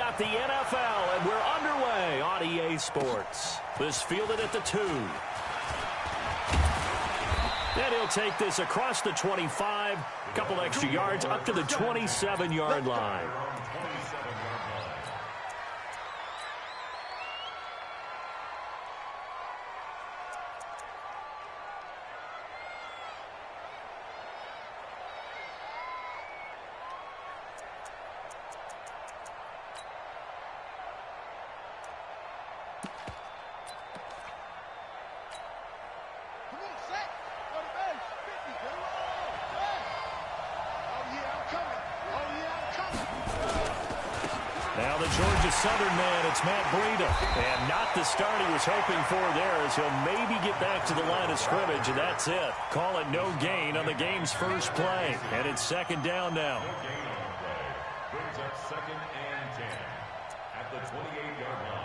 got the NFL, and we're underway on EA Sports. This fielded at the 2. And he'll take this across the 25, a couple extra yards up to the 27-yard line. Now the Georgia Southern man, it's Matt Breida. And not the start he was hoping for there, as he'll maybe get back to the line of scrimmage, and that's it. Call it no gain on the game's first play. And it's second down now. Brings up 2nd and 10 at the 28-yard line.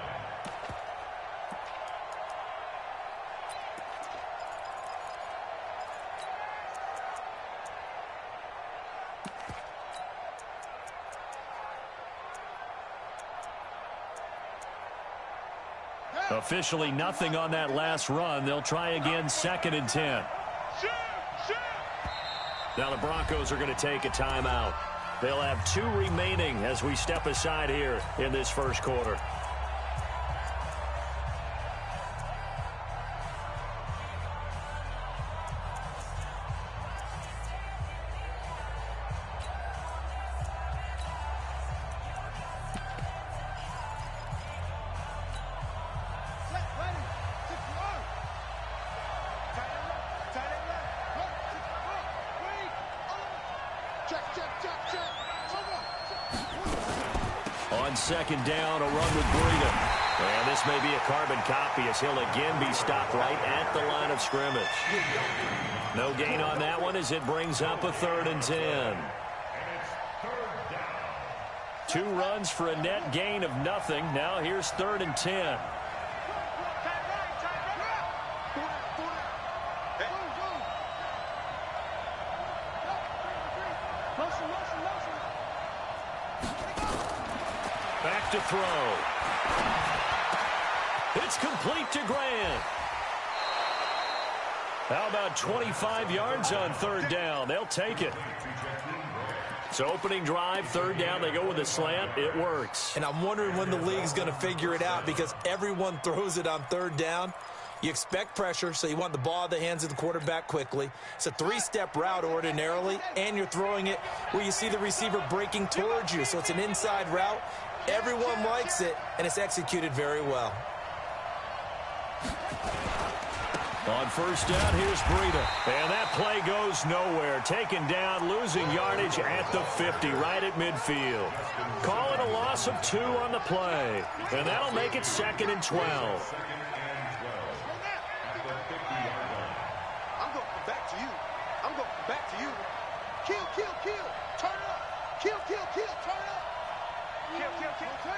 Officially nothing on that last run. They'll try again, 2nd and 10. Now the Broncos are going to take a timeout. They'll have 2 remaining as we step aside here in this first quarter. On second down, a run with Breida. And this may be a carbon copy as he'll again be stopped right at the line of scrimmage. No gain on that one as it brings up a 3rd and 10. 2 runs for a net gain of nothing. Now here's 3rd and 10. Back to throw. It's complete to Grant. How about 25 yards on 3rd down? They'll take it. So opening drive, 3rd down, they go with a slant. It works. And I'm wondering when the league's going to figure it out, because everyone throws it on 3rd down. You expect pressure, so you want the ball in the hands of the quarterback quickly. It's a 3-step route ordinarily, and you're throwing it where you see the receiver breaking towards you. So it's an inside route. Everyone likes it, and it's executed very well. On 1st down, here's Breida. And that play goes nowhere. Taken down, losing yardage at the 50, right at midfield. Call it a loss of 2 on the play. And that'll make it 2nd and 12. I'm going back to you. I'm going back to you. Kill, kill, kill. Turn it up. Kill, kill, kill. Turn it up. Kill, kill, kill.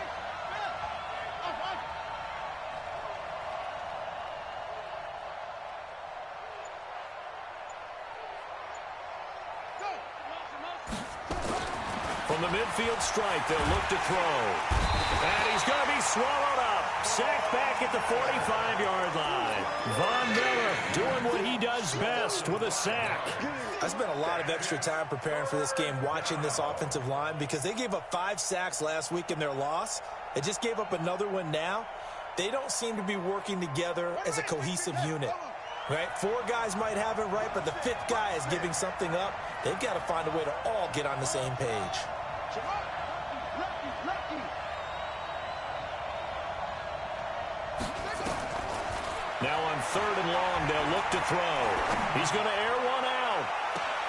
From the midfield stripe, they'll look to throw. And he's going to be swallowed up. Sacked back at the 45-yard line. Von Miller doing what he does best with a sack. I spent a lot of extra time preparing for this game, watching this offensive line, because they gave up 5 sacks last week in their loss. They just gave up another one now. They don't seem to be working together as a cohesive unit. Right? 4 guys might have it right, but the 5th guy is giving something up. They've got to find a way to all get on the same page. Now on 3rd and long, they'll look to throw. He's going to air one out.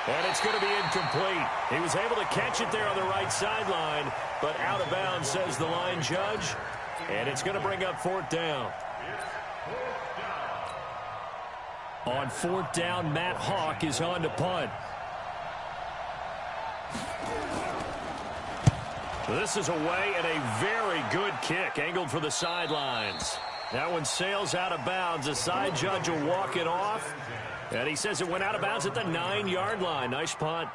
And it's going to be incomplete. He was able to catch it there on the right sideline, but out of bounds, says the line judge. And it's going to bring up 4th down. On 4th down, Matt Hawk is on to punt. This is away and a very good kick, angled for the sidelines. That one sails out of bounds. The side judge will walk it off. And he says it went out of bounds at the 9-yard line. Nice punt.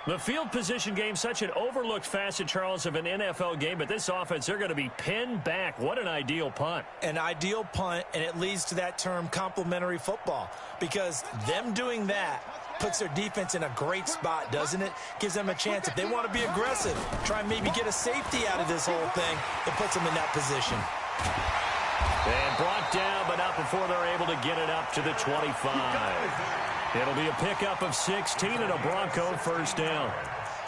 The field position game, such an overlooked facet, Charles, of an NFL game, but this offense, they're going to be pinned back. What an ideal punt. An ideal punt, and it leads to that term complementary football, because them doing that puts their defense in a great spot, doesn't it? Gives them a chance. If they want to be aggressive, try and maybe get a safety out of this whole thing, it puts them in that position. And brought down, but not before they're able to get it up to the 25. It'll be a pickup of 16 and a Bronco first down.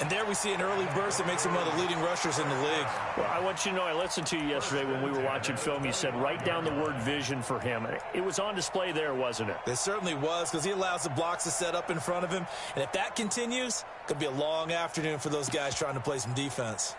And there we see an early burst that makes him one of the leading rushers in the league. Well, I want you to know, I listened to you yesterday when we were watching film. You said write down the word vision for him. It was on display there, wasn't it? It certainly was, because he allows the blocks to set up in front of him. And if that continues, it could be a long afternoon for those guys trying to play some defense.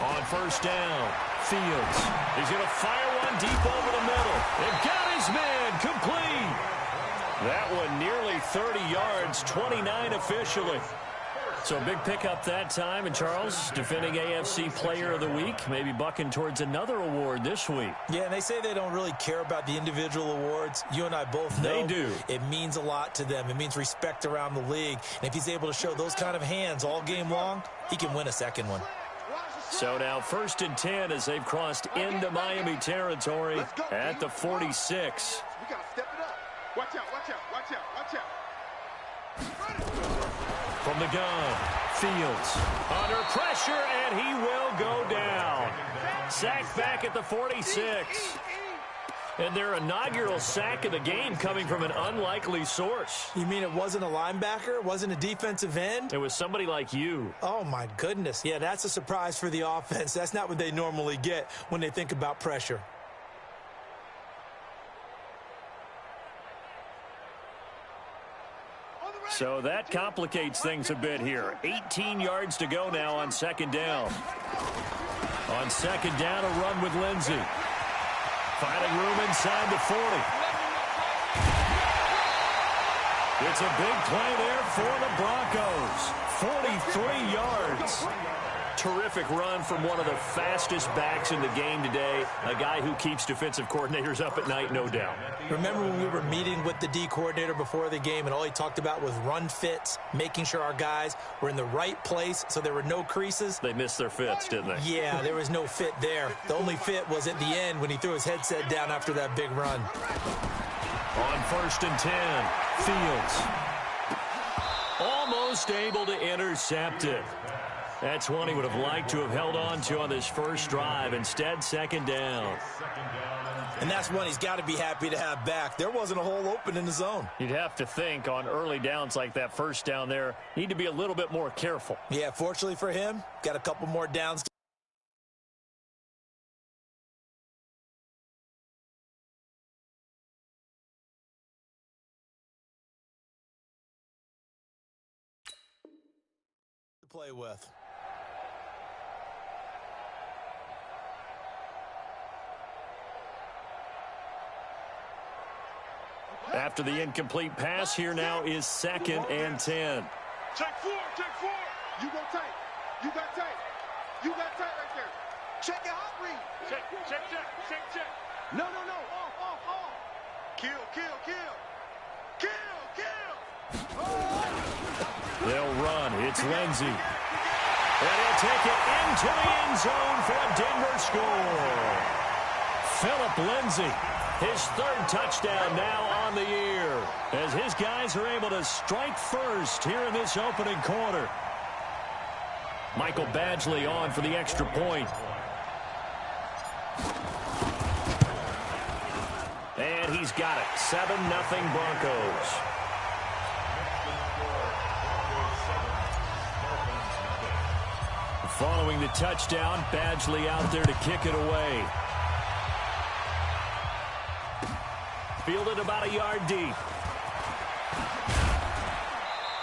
On first down, Fields. He's going to fire one deep over the middle. And got his man complete. That one nearly 30 yards, 29 officially. So a big pickup that time. And Charles, defending AFC Player of the Week, maybe bucking towards another award this week. Yeah, and they say they don't really care about the individual awards. You and I both know they do. It means a lot to them. It means respect around the league. And if he's able to show those kind of hands all game long, he can win a second one. So now 1st and 10 as they've crossed into Miami territory at the 46. We got to step it up. Watch out, watch out, watch out, watch out. From the gun, Fields under pressure, and he will go down. Sacked back at the 46. And their inaugural sack of the game coming from an unlikely source. You mean it wasn't a linebacker? It wasn't a defensive end? It was somebody like you. Oh, my goodness. Yeah, that's a surprise for the offense. That's not what they normally get when they think about pressure. So that complicates things a bit here. 18 yards to go now on 2nd down. On 2nd down, a run with Lindsey. Finding room inside the 40. It's a big play there for the Broncos. 43 yards. Terrific run from one of the fastest backs in the game today. A guy who keeps defensive coordinators up at night, no doubt. Remember when we were meeting with the D coordinator before the game and all he talked about was run fits, making sure our guys were in the right place so there were no creases? They missed their fits, didn't they? Yeah, there was no fit there. The only fit was at the end when he threw his headset down after that big run. On 1st and 10, Fields. Almost able to intercept it. That's one he would have liked to have held on to on this first drive. Instead, 2nd down. And that's one he's got to be happy to have back. There wasn't a hole open in the zone. You'd have to think on early downs like that first down there, need to be a little bit more careful. Yeah, fortunately for him, got a couple more downs. To play with. After the incomplete pass, here now is 2nd and 10. Check 4, check 4. You go tight. You got tight. You got tight right there. Check your hot read. Check, check, check, check, check. No, no, no. Off. Kill. They'll run. It's Lindsey. And he'll take it into the end zone for a Denver score. Phillip Lindsey, his 3rd touchdown now on the year, as his guys are able to strike first here in this opening quarter. Michael Badgley on for the extra point. And he's got it. 7-0 Broncos. Following the touchdown, Badgley out there to kick it away. Fielded about a yard deep.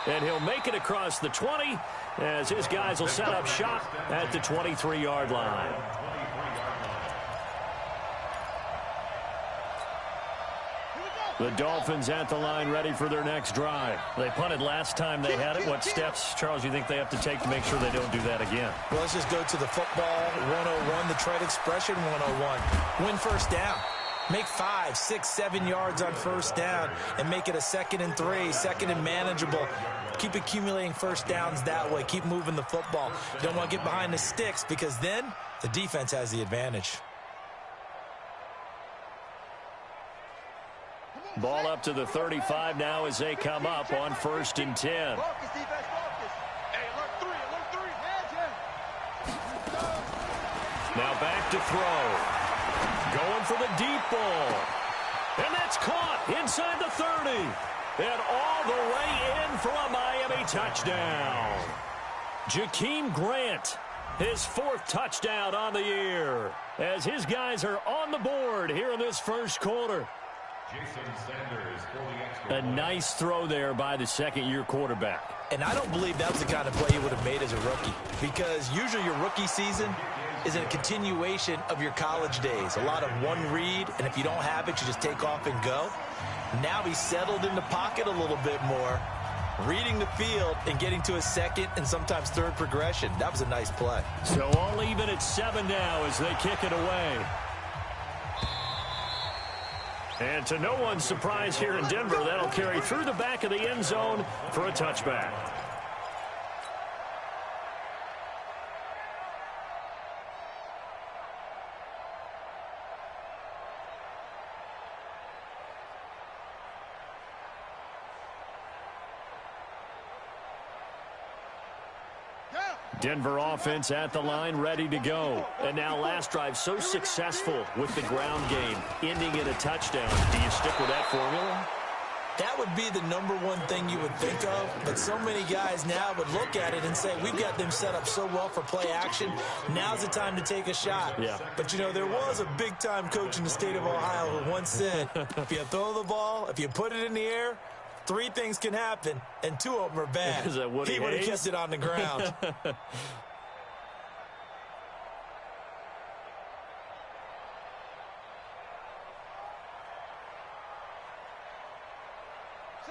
And he'll make it across the 20 as his guys will set up shop at the 23-yard line. The Dolphins at the line ready for their next drive. They punted last time they had it. What steps, Charles, you think they have to take to make sure they don't do that again? Well, let's just go to the football 101, the trade expression 101. Win first down. Make 5, 6, 7 yards on first down and make it a 2nd and 3, 2nd and manageable. Keep accumulating first downs that way. Keep moving the football. You don't want to get behind the sticks because then the defense has the advantage. Ball up to the 35 now as they come up on 1st and 10. Focus, defense, focus. Hey, alert 3, alert 3. Now back to throw. Going for the deep ball. And that's caught inside the 30. And all the way in for a Miami touchdown. Jakeem Grant, his 4th touchdown on the year, as his guys are on the board here in this first quarter. Jason Sanders for the extra. A nice throw there by the second-year quarterback. And I don't believe that was the kind of play he would have made as a rookie, because usually your rookie season is a continuation of your college days. A lot of one read, and if you don't have it, you just take off and go. Now he's settled in the pocket a little bit more, reading the field and getting to a 2nd and sometimes 3rd progression. That was a nice play. So all even at 7 now as they kick it away. And to no one's surprise here in Denver, that'll carry through the back of the end zone for a touchback. Denver offense at the line, ready to go. And now last drive so successful with the ground game, ending in a touchdown. Do you stick with that formula? That would be the #1 thing you would think of, but so many guys now would look at it and say, we've got them set up so well for play action, now's the time to take a shot. Yeah. But, you know, there was a big-time coach in the state of Ohio who once said, if you throw the ball, if you put it in the air, 3 things can happen, and 2 of them are bad. Is that Woody he would have Hayes? kept it on the ground.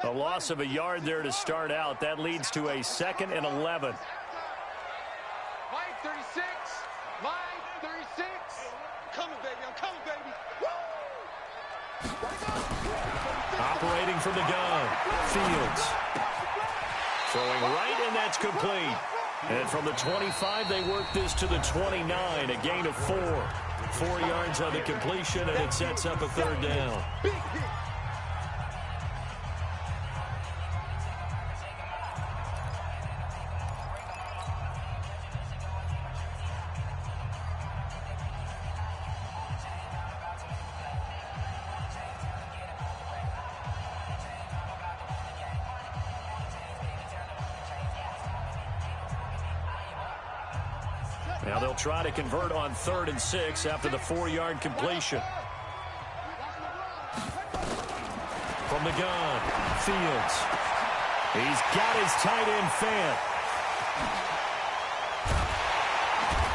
A loss of a yard there to start out. That leads to a 2nd and 11. Line 36. Line 36. I'm coming, baby. I'm coming, baby. Woo! Operating from the gun, Fields. Throwing right, and that's complete. And from the 25, they work this to the 29, a gain of 4. 4 yards on the completion, and it sets up a 3rd down. Big hit. Now they'll try to convert on 3rd and 6 after the 4-yard completion. From the gun, Fields. He's got his tight end Fant.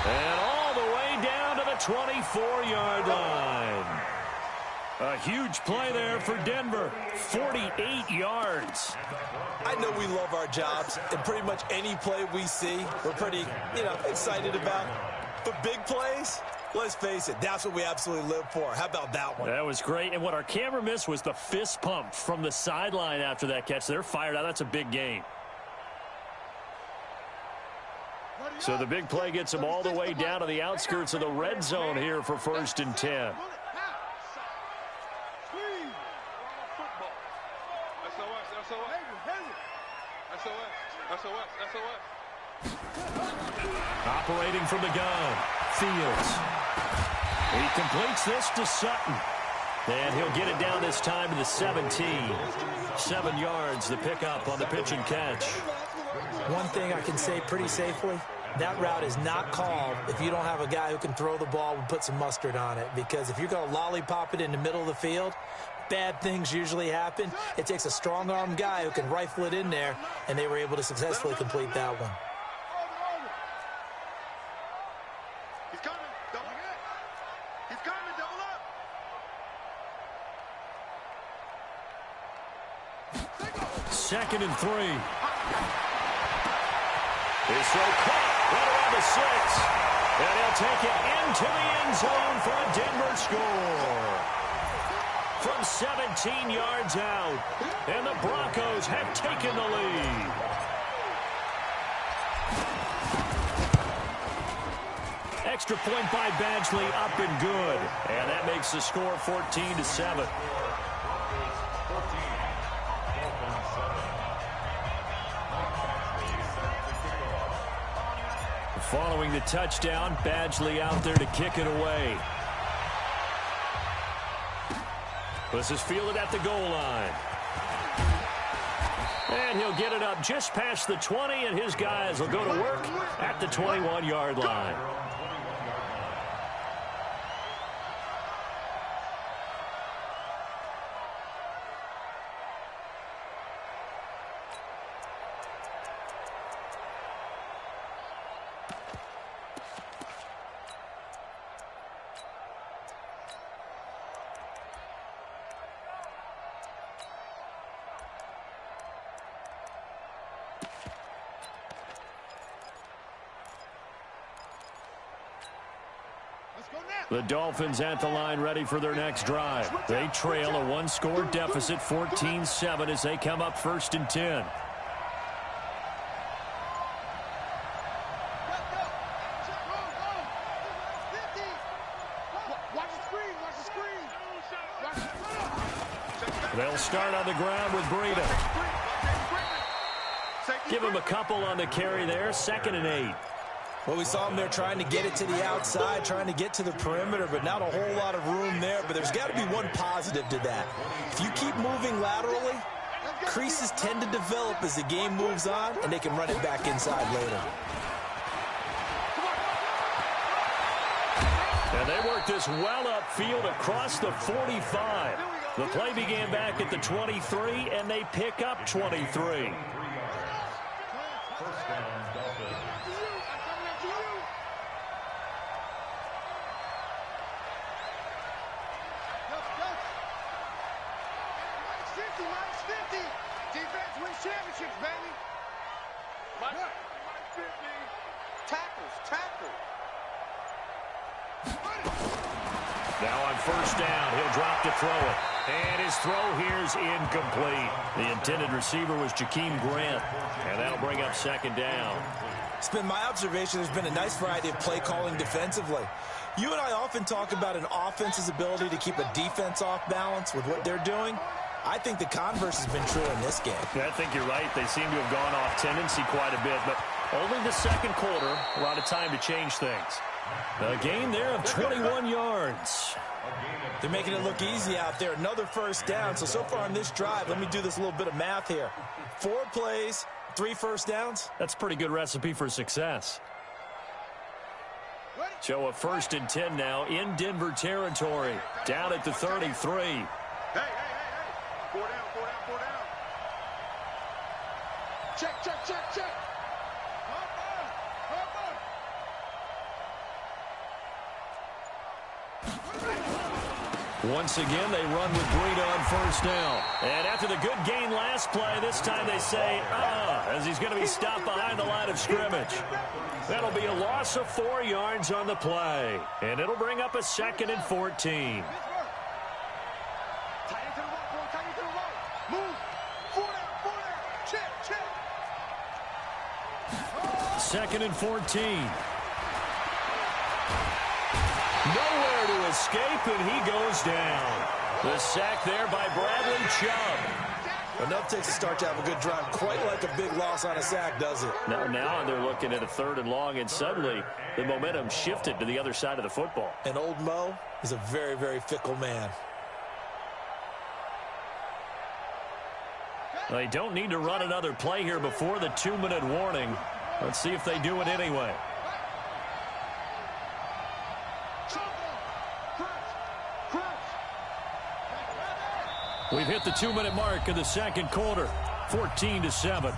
And all the way down to the 24-yard line. A huge play there for Denver. 48 yards. I know we love our jobs, and pretty much any play we see, we're pretty, excited about. But big plays, let's face it, that's what we absolutely live for. How about that one? That was great. And what our camera missed was the fist pump from the sideline after that catch. They're fired out. That's a big gain. So the big play gets them all the way down to the outskirts of the red zone here for 1st and 10. Operating from the gun, Fields. He completes this to Sutton. And he'll get it down this time to the 17. 7 yards, the pickup on the pitch and catch. One thing I can say pretty safely, that route is not called if you don't have a guy who can throw the ball and put some mustard on it. Because if you're going to lollipop it in the middle of the field, bad things usually happen. It takes a strong-armed guy who can rifle it in there, and they were able to successfully complete that one. He's coming. Double it. He's coming. Double up. 2nd and 3. His throw caught right around the 6. And he'll take it into the end zone for a Denver score. From 17 yards out. And the Broncos have taken the lead. Extra point by Badgley, up and good. And that makes the score 14-7. Following the touchdown, Badgley out there to kick it away. This is fielded at the goal line. And he'll get it up just past the 20, and his guys will go to work at the 21-yard line. The Dolphins at the line ready for their next drive. They trail a one-score deficit, 14-7, as they come up 1st and 10. They'll start on the ground with Breida. Give him a couple on the carry there, 2nd and 8. Well, we saw him there trying to get it to the outside, trying to get to the perimeter, but not a whole lot of room there. But there's got to be one positive to that. If you keep moving laterally, creases tend to develop as the game moves on, and they can run it back inside later. And they work this well upfield across the 45. The play began back at the 23, and they pick up 23. Defense wins championships, baby. Tackles. Now on 1st down, he'll drop to throw it. And his throw here's incomplete. The intended receiver was Jakeem Grant. And that'll bring up 2nd down. It's been my observation there's been a nice variety of play calling defensively. You and I often talk about an offense's ability to keep a defense off balance with what they're doing. I think the converse has been true in this game. Yeah, I think you're right. They seem to have gone off tendency quite a bit, but only the 2nd quarter, a lot of time to change things. A gain there of 21 yards. They're making it look easy out there. Another 1st down. So far on this drive, let me do this little bit of math here. 4 plays, 3 first downs. That's a pretty good recipe for success. So a 1st and 10 now in Denver territory. Down at the 33. Hey. 4 down. Check. Once again, they run with Breida on 1st down. And after the good gain last play, this time they say, as he's going to be stopped behind the line of scrimmage. That'll be a loss of 4 yards on the play. And it'll bring up a 2nd and 14. Move. 4 down. Check. 2nd and 14. Nowhere to escape, and he goes down. The sack there by Bradley Chubb. Enough takes a start to have a good drive. Quite like a big loss on a sack, does it? Now they're looking at a 3rd and long, and suddenly the momentum shifted to the other side of the football. And old Mo is a very, very fickle man. They don't need to run another play here before the 2-minute warning. Let's see if they do it anyway. We've hit the 2-minute mark of the 2nd quarter, 14-7.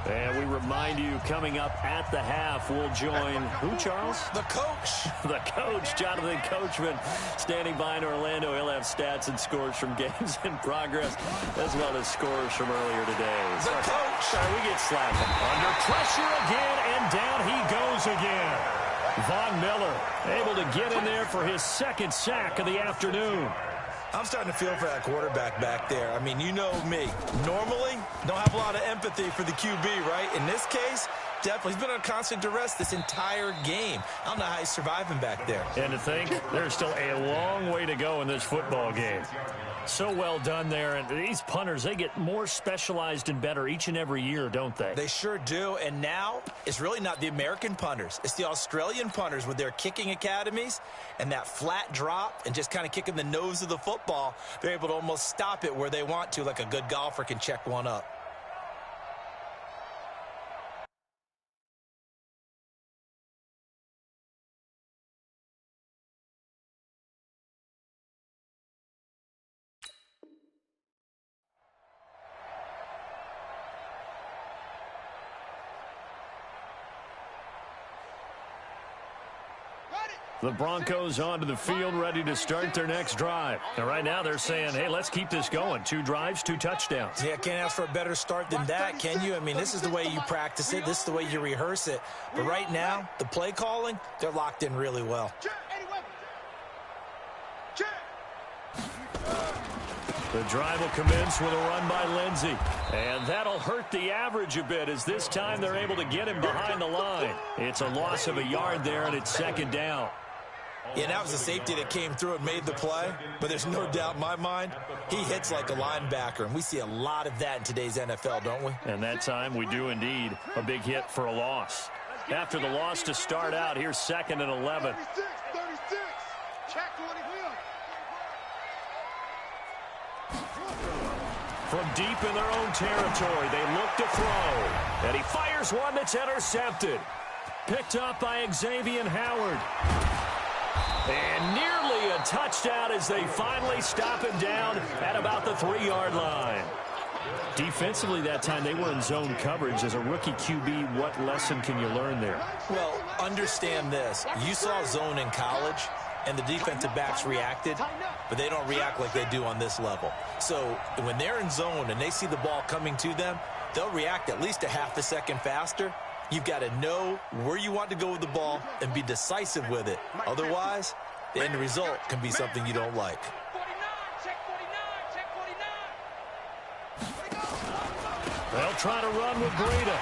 And we remind you, coming up at the half, we'll join who, Charles? The coach. The coach, Jonathan Coachman, standing by in Orlando. He'll have stats and scores from games in progress, as well as scores from earlier today. The coach. Sorry, we get slapped. Under pressure again, and down he goes again. Von Miller able to get in there for his second sack of the afternoon. I'm starting to feel for that quarterback back there. I mean, you know me. Normally, don't have a lot of empathy for the QB, right? In this case, definitely. He's been on constant duress this entire game. I don't know how he's surviving back there. And to think, there's still a long way to go in this football game. So well done there. And these punters, they get more specialized and better each and every year, don't they? They sure do. And now, it's really not the American punters. It's the Australian punters with their kicking academies and that flat drop and just kind of kicking the nose of the football. They're able to almost stop it where they want to, like a good golfer can check one up. The Broncos onto the field, ready to start their next drive. And right now they're saying, hey, let's keep this going. 2 drives, 2 touchdowns. Yeah, can't ask for a better start than that, can you? I mean, this is the way you practice it. This is the way you rehearse it. But right now, the play calling, they're locked in really well. The drive will commence with a run by Lindsey. And that'll hurt the average a bit as this time they're able to get him behind the line. It's a loss of a yard there, and it's second down. Yeah, that was a safety that came through and made the play. But there's no doubt in my mind, he hits like a linebacker. And we see a lot of that in today's NFL, don't we? And that time we do indeed. A big hit for a loss. After the loss to start out, here's 2nd and 11. 36. Check 20. From deep in their own territory, they look to throw. And he fires one that's intercepted. Picked up by Xavier Howard. And nearly a touchdown as they finally stop him down at about the 3-yard line. Defensively that time, they were in zone coverage. As a rookie QB, what lesson can you learn there? Well, understand this. You saw zone in college, and the defensive backs reacted, but they don't react like they do on this level. So when they're in zone and they see the ball coming to them, they'll react at least a half a second faster. You've got to know where you want to go with the ball and be decisive with it. Otherwise, the end result can be something you don't like. They'll try to run with Breida.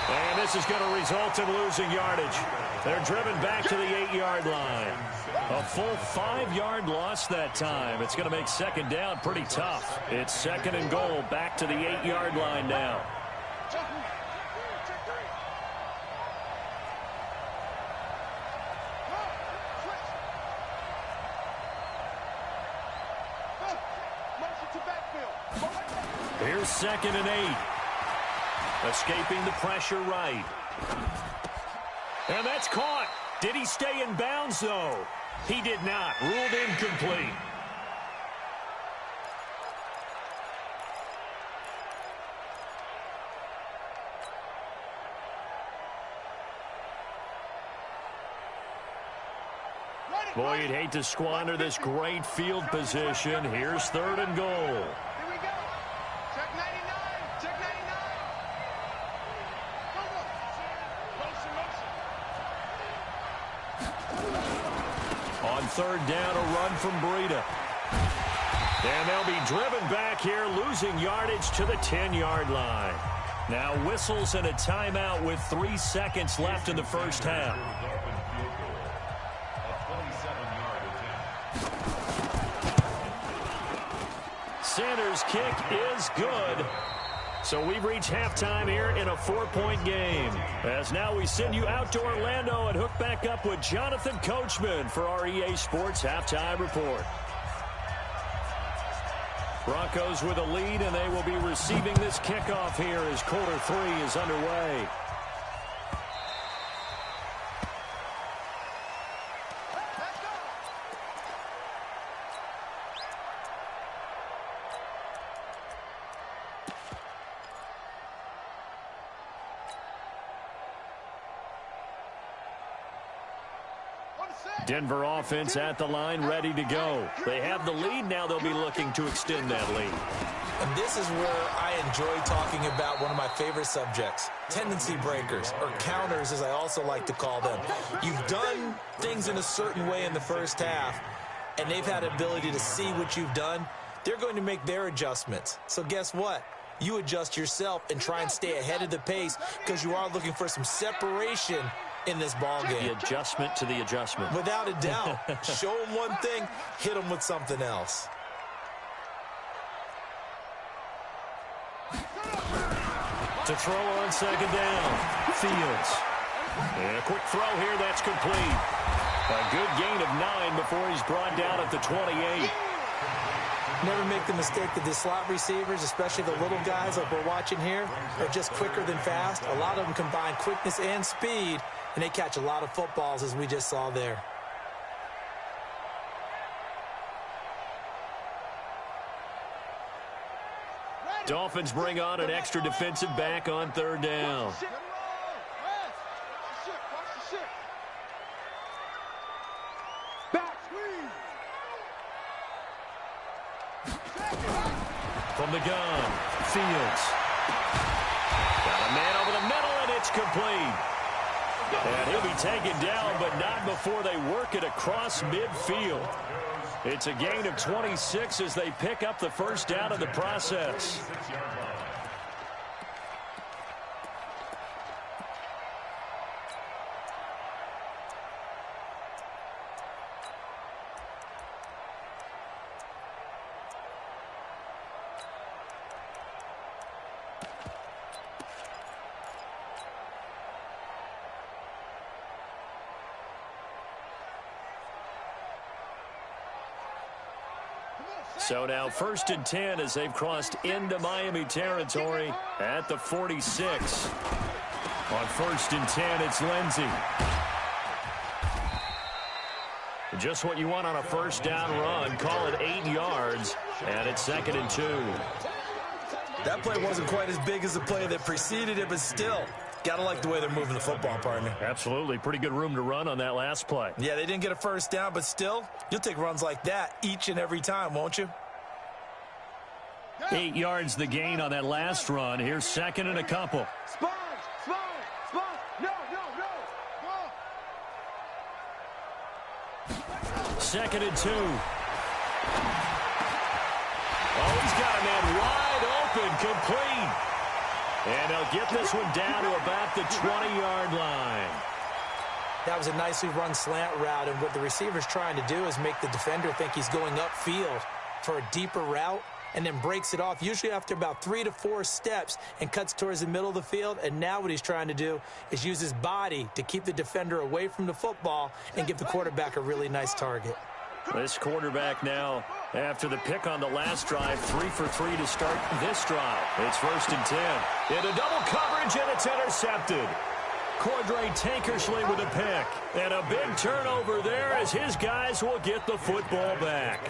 And this is going to result in losing yardage. They're driven back to the 8-yard line. A full 5-yard loss that time. It's going to make second down pretty tough. It's 2nd and goal, back to the 8-yard line now. Here's 2nd and 8. Escaping the pressure right. And that's caught. Did he stay in bounds, though? He did not. Ruled incomplete. Boy, you'd hate to squander this great field position. Here's 3rd and goal. On 3rd down, a run from Breida. And they'll be driven back here, losing yardage to the 10-yard line. Now whistles and a timeout with 3 seconds left in the first half. Sanders' kick is good. So we've reached halftime here in a 4-point game. As now we send you out to Orlando and hook back up with Jonathan Coachman for our EA Sports Halftime Report. Broncos with a lead, and they will be receiving this kickoff here as quarter 3 is underway. Denver offense at the line, ready to go. They have the lead. Now they'll be looking to extend that lead. And this is where I enjoy talking about one of my favorite subjects, tendency breakers, or counters as I also like to call them. You've done things in a certain way in the first half, and they've had ability to see what you've done. They're going to make their adjustments. So guess what? You adjust yourself and try and stay ahead of the pace because you are looking for some separation in this ball game. The adjustment to the adjustment. Without a doubt. Show them one thing, hit them with something else. To throw on second down, Fields. And a quick throw here, that's complete. A good gain of 9 before he's brought down at the 28. Never make the mistake that the slot receivers, especially the little guys like we're watching here, are just quicker than fast. A lot of them combine quickness and speed, and they catch a lot of footballs, as we just saw there. Dolphins bring on an extra defensive back on third down. From the gun, Fields. Got a man over the middle, and it's complete. And he'll be taken down, but not before they work it across midfield. It's a gain of 26 as they pick up the first down in the process. So now 1st and 10 as they've crossed into Miami territory at the 46. On 1st and 10, it's Lindsey. Just what you want on a first down run. Call it 8 yards, and it's 2nd and 2. That play wasn't quite as big as the play that preceded it, but still, gotta like the way they're moving the football, partner. Absolutely. Pretty good room to run on that last play. Yeah, they didn't get a first down, but still, you'll take runs like that each and every time, won't you? 8 yards the gain on that last run. Here's 2nd and a couple. Spine, no. 2nd and 2. Oh, he's got a man wide open, complete. And they'll get this one down to about the 20-yard line. That was a nicely run slant route, and what the receiver's trying to do is make the defender think he's going upfield for a deeper route, and then breaks it off, usually after about 3 to 4 steps, and cuts towards the middle of the field. And now what he's trying to do is use his body to keep the defender away from the football and give the quarterback a really nice target. This quarterback now, after the pick on the last drive, 3 for 3 to start this drive. It's 1st and 10. Into double coverage, and it's intercepted. Cordray Tankersley with a pick. And a big turnover there as his guys will get the football back.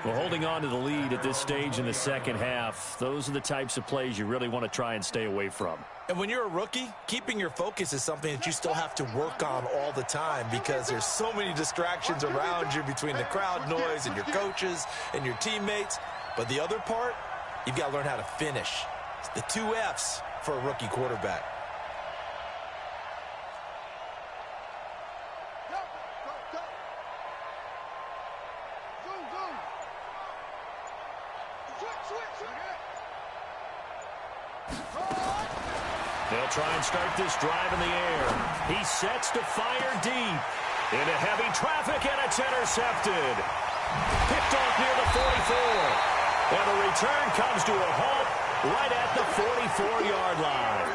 Well, holding on to the lead at this stage in the second half, those are the types of plays you really want to try and stay away from. And when you're a rookie, keeping your focus is something that you still have to work on all the time because there's so many distractions around you between the crowd noise and your coaches and your teammates. But the other part, you've got to learn how to finish. It's the 2 F's for a rookie quarterback. They'll try and start this drive in the air. He sets to fire deep. Into heavy traffic, and it's intercepted. Picked off near the 44. And the return comes to a halt right at the 44-yard line.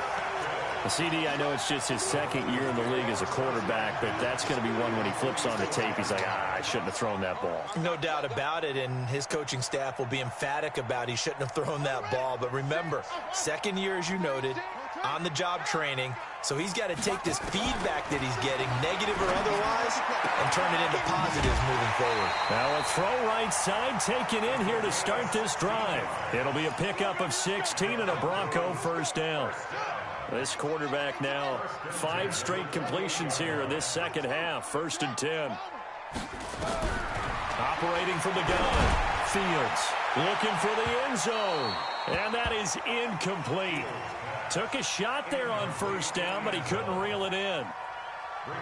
CD, I know it's just his 2nd year in the league as a quarterback, but that's going to be one when he flips on the tape. He's like, I shouldn't have thrown that ball. No doubt about it, and his coaching staff will be emphatic about he shouldn't have thrown that ball. But remember, 2nd year, as you noted, on-the-job training, so he's got to take this feedback that he's getting, negative or otherwise, and turn it into positives moving forward. Now a throw right side taken in here to start this drive. It'll be a pickup of 16 and a Bronco first down. This quarterback now 5 straight completions here in this second half. 1st and 10. Operating from the gun. Fields looking for the end zone. And that is incomplete. Took a shot there on 1st down, but he couldn't reel it in.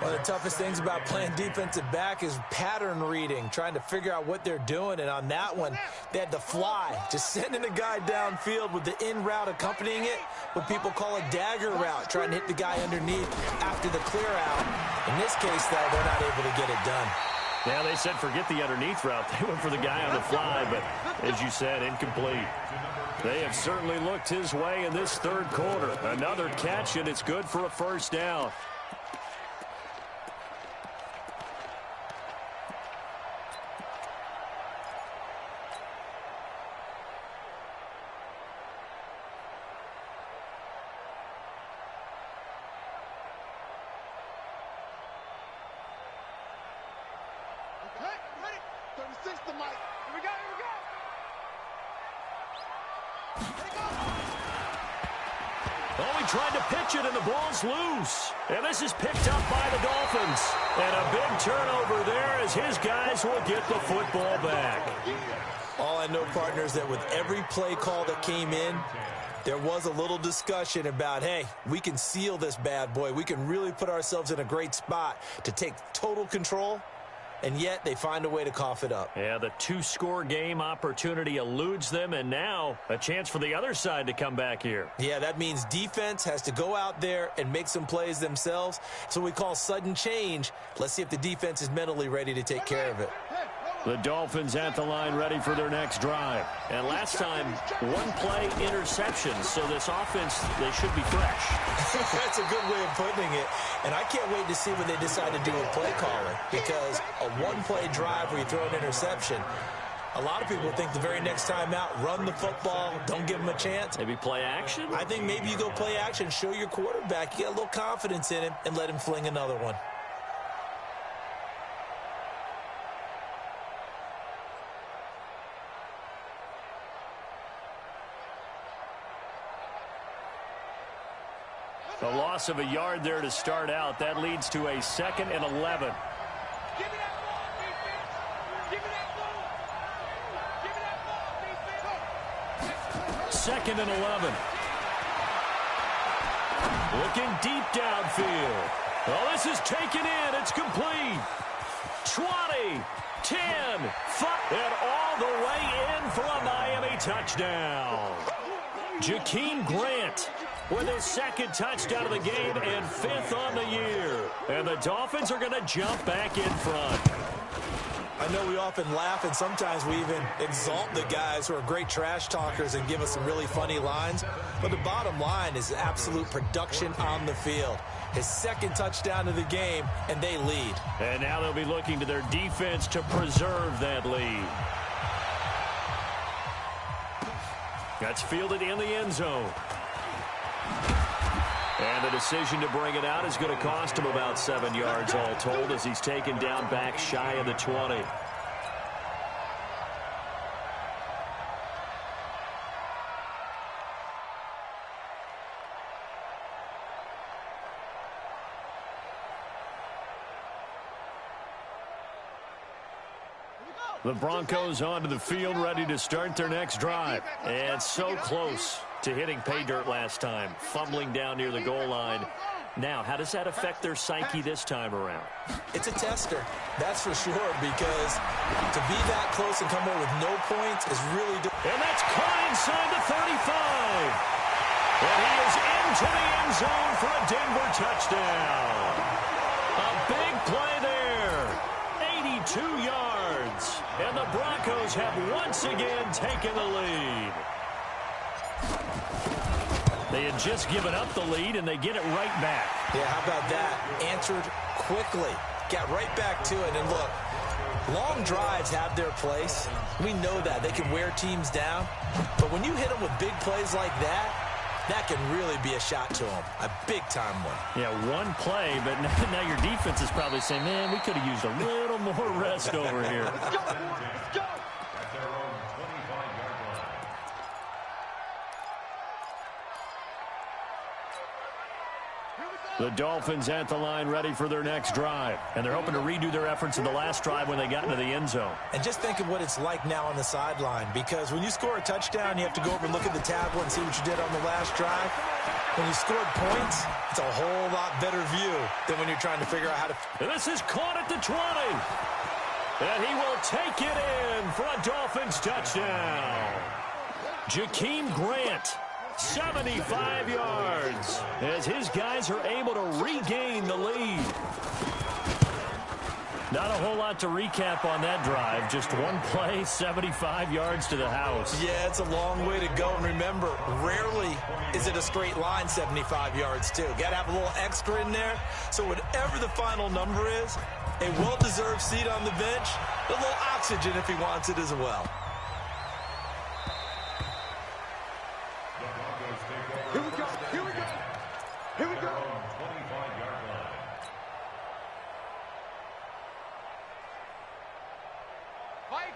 One of the toughest things about playing defensive back is pattern reading, trying to figure out what they're doing. And on that one, they had to fly, just sending a guy downfield with the in route accompanying it, what people call a dagger route, trying to hit the guy underneath after the clear out. In this case, though, they're not able to get it done. Yeah, they said forget the underneath route. They went for the guy on the fly, but as you said, incomplete. They have certainly looked his way in this 3rd quarter. Another catch, and it's good for a 1st down. Tried to pitch it, and the ball's loose. And this is picked up by the Dolphins. And a big turnover there as his guys will get the football back. All I know, partners, that with every play call that came in, there was a little discussion about, hey, we can seal this bad boy. We can really put ourselves in a great spot to take total control. And yet they find a way to cough it up. Yeah, the 2-score game opportunity eludes them, and now a chance for the other side to come back here. Yeah, that means defense has to go out there and make some plays themselves. So we call sudden change. Let's see if the defense is mentally ready to take care of it. The Dolphins at the line ready for their next drive. And last time, 1-play interception, so this offense, they should be fresh. That's a good way of putting it. And I can't wait to see what they decide to do with play calling, because a 1-play drive where you throw an interception, a lot of people think the very next time out, run the football, don't give them a chance. Maybe play action? I think maybe you go play action, show your quarterback, you get a little confidence in him, and let him fling another one. A loss of a yard there to start out. That leads to a 2nd and 11. 2nd and 11. Looking deep downfield. Oh, this is taken in. It's complete. 20, 10, 5, and all the way in for a Miami touchdown. Jakeem Grant with his 2nd touchdown of the game and 5th on the year. And the Dolphins are going to jump back in front. I know we often laugh, and sometimes we even exalt the guys who are great trash talkers and give us some really funny lines. But the bottom line is absolute production on the field. His 2nd touchdown of the game, and they lead. And now they'll be looking to their defense to preserve that lead. That's fielded in the end zone. And the decision to bring it out is going to cost him about 7 yards all told, as he's taken down back shy of the 20. The Broncos onto the field, ready to start their next drive. And so close to hitting pay dirt last time, fumbling down near the goal line. Now, how does that affect their psyche this time around? It's a tester, that's for sure, because to be that close and come away with no points is really... And that's caught inside the 35. And he is into the end zone for a Denver touchdown. A big play there. 82 yards. And the Broncos have once again taken the lead. They had just given up the lead, and they get it right back. Yeah, how about that? Answered quickly. Got right back to it. And look, long drives have their place. We know that. They can wear teams down. But when you hit them with big plays like that, that can really be a shot to them. A big-time one. Yeah, one play, but now your defense is probably saying, man, we could have used a little more rest over here. Let's go, let's go. The Dolphins at the line ready for their next drive. And they're hoping to redo their efforts in the last drive when they got into the end zone. And just think of what it's like now on the sideline, because when you score a touchdown, you have to go over and look at the tablet and see what you did on the last drive. When you scored points, it's a whole lot better view than when you're trying to figure out how to... And this is caught at the 20. And he will take it in for a Dolphins touchdown. Jakeem Grant, 75 yards, as his guys are able to regain the lead. Not a whole lot to recap on that drive. Just one play, 75 yards to the house. Yeah, it's a long way to go. And remember, rarely is it a straight line 75 yards, too. Got to have a little extra in there. So whatever the final number is, a well-deserved seat on the bench, a little oxygen if he wants it as well. Here we go. Here we go. Here we go.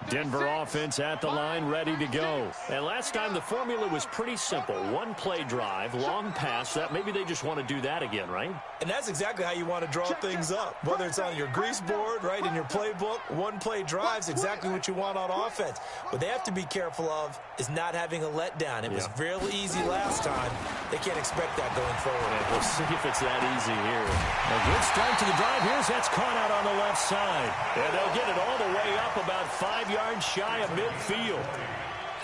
Denver offense at the line, ready to go. And last time the formula was pretty simple. One play drive, long pass. That maybe they just want to do that again, right? And that's exactly how you want to draw things up. Whether it's on your grease board, right, in your playbook, one play drive is exactly what you want on offense. What they have to be careful of is not having a letdown. It was fairly easy last time. They can't expect that going forward. And we'll see if it's that easy here. A good start to the drive. Here's that's caught out on the left side. And they'll get it all the way up about 5 yards shy of midfield.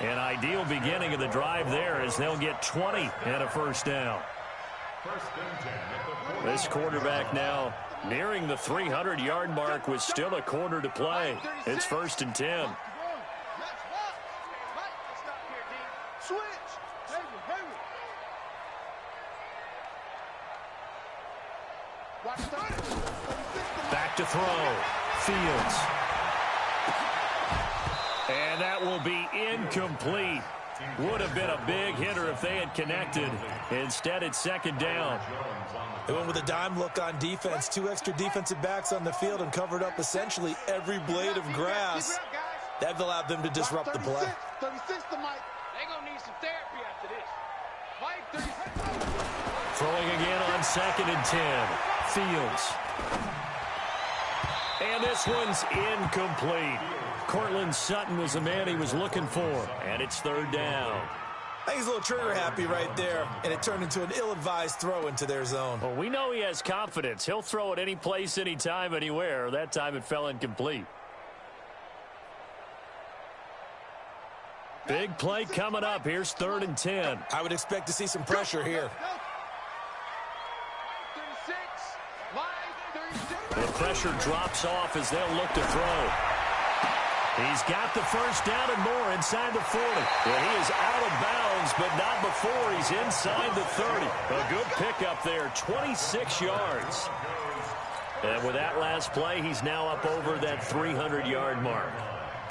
An ideal beginning of the drive there as they'll get 20 and a first down. This quarterback now nearing the 300-yard mark with still a quarter to play. It's 1st and 10. Switch. Back to throw. Fields. And that will be incomplete. Would have been a big hitter if they had connected. Instead, it's 2nd down. They went with a dime look on defense. 2 extra defensive backs on the field and covered up essentially every blade of grass. That allowed them to disrupt the play. 36 to Mike. They're going to need some therapy after this. Mike, 36. Throwing again on 2nd and 10. Fields. And this one's incomplete. Cortland Sutton was the man he was looking for. And it's 3rd down. I think he's a little trigger happy right there, and it turned into an ill-advised throw into their zone. Well, we know he has confidence. He'll throw it any place, anytime, anywhere. That time it fell incomplete. Big play coming up. Here's 3rd and 10. I would expect to see some pressure here. The pressure drops off as they'll look to throw. He's got the first down and more inside the 40. Well, he is out of bounds, but not before he's inside the 30. A good pickup there, 26 yards. And with that last play, he's now up over that 300-yard mark.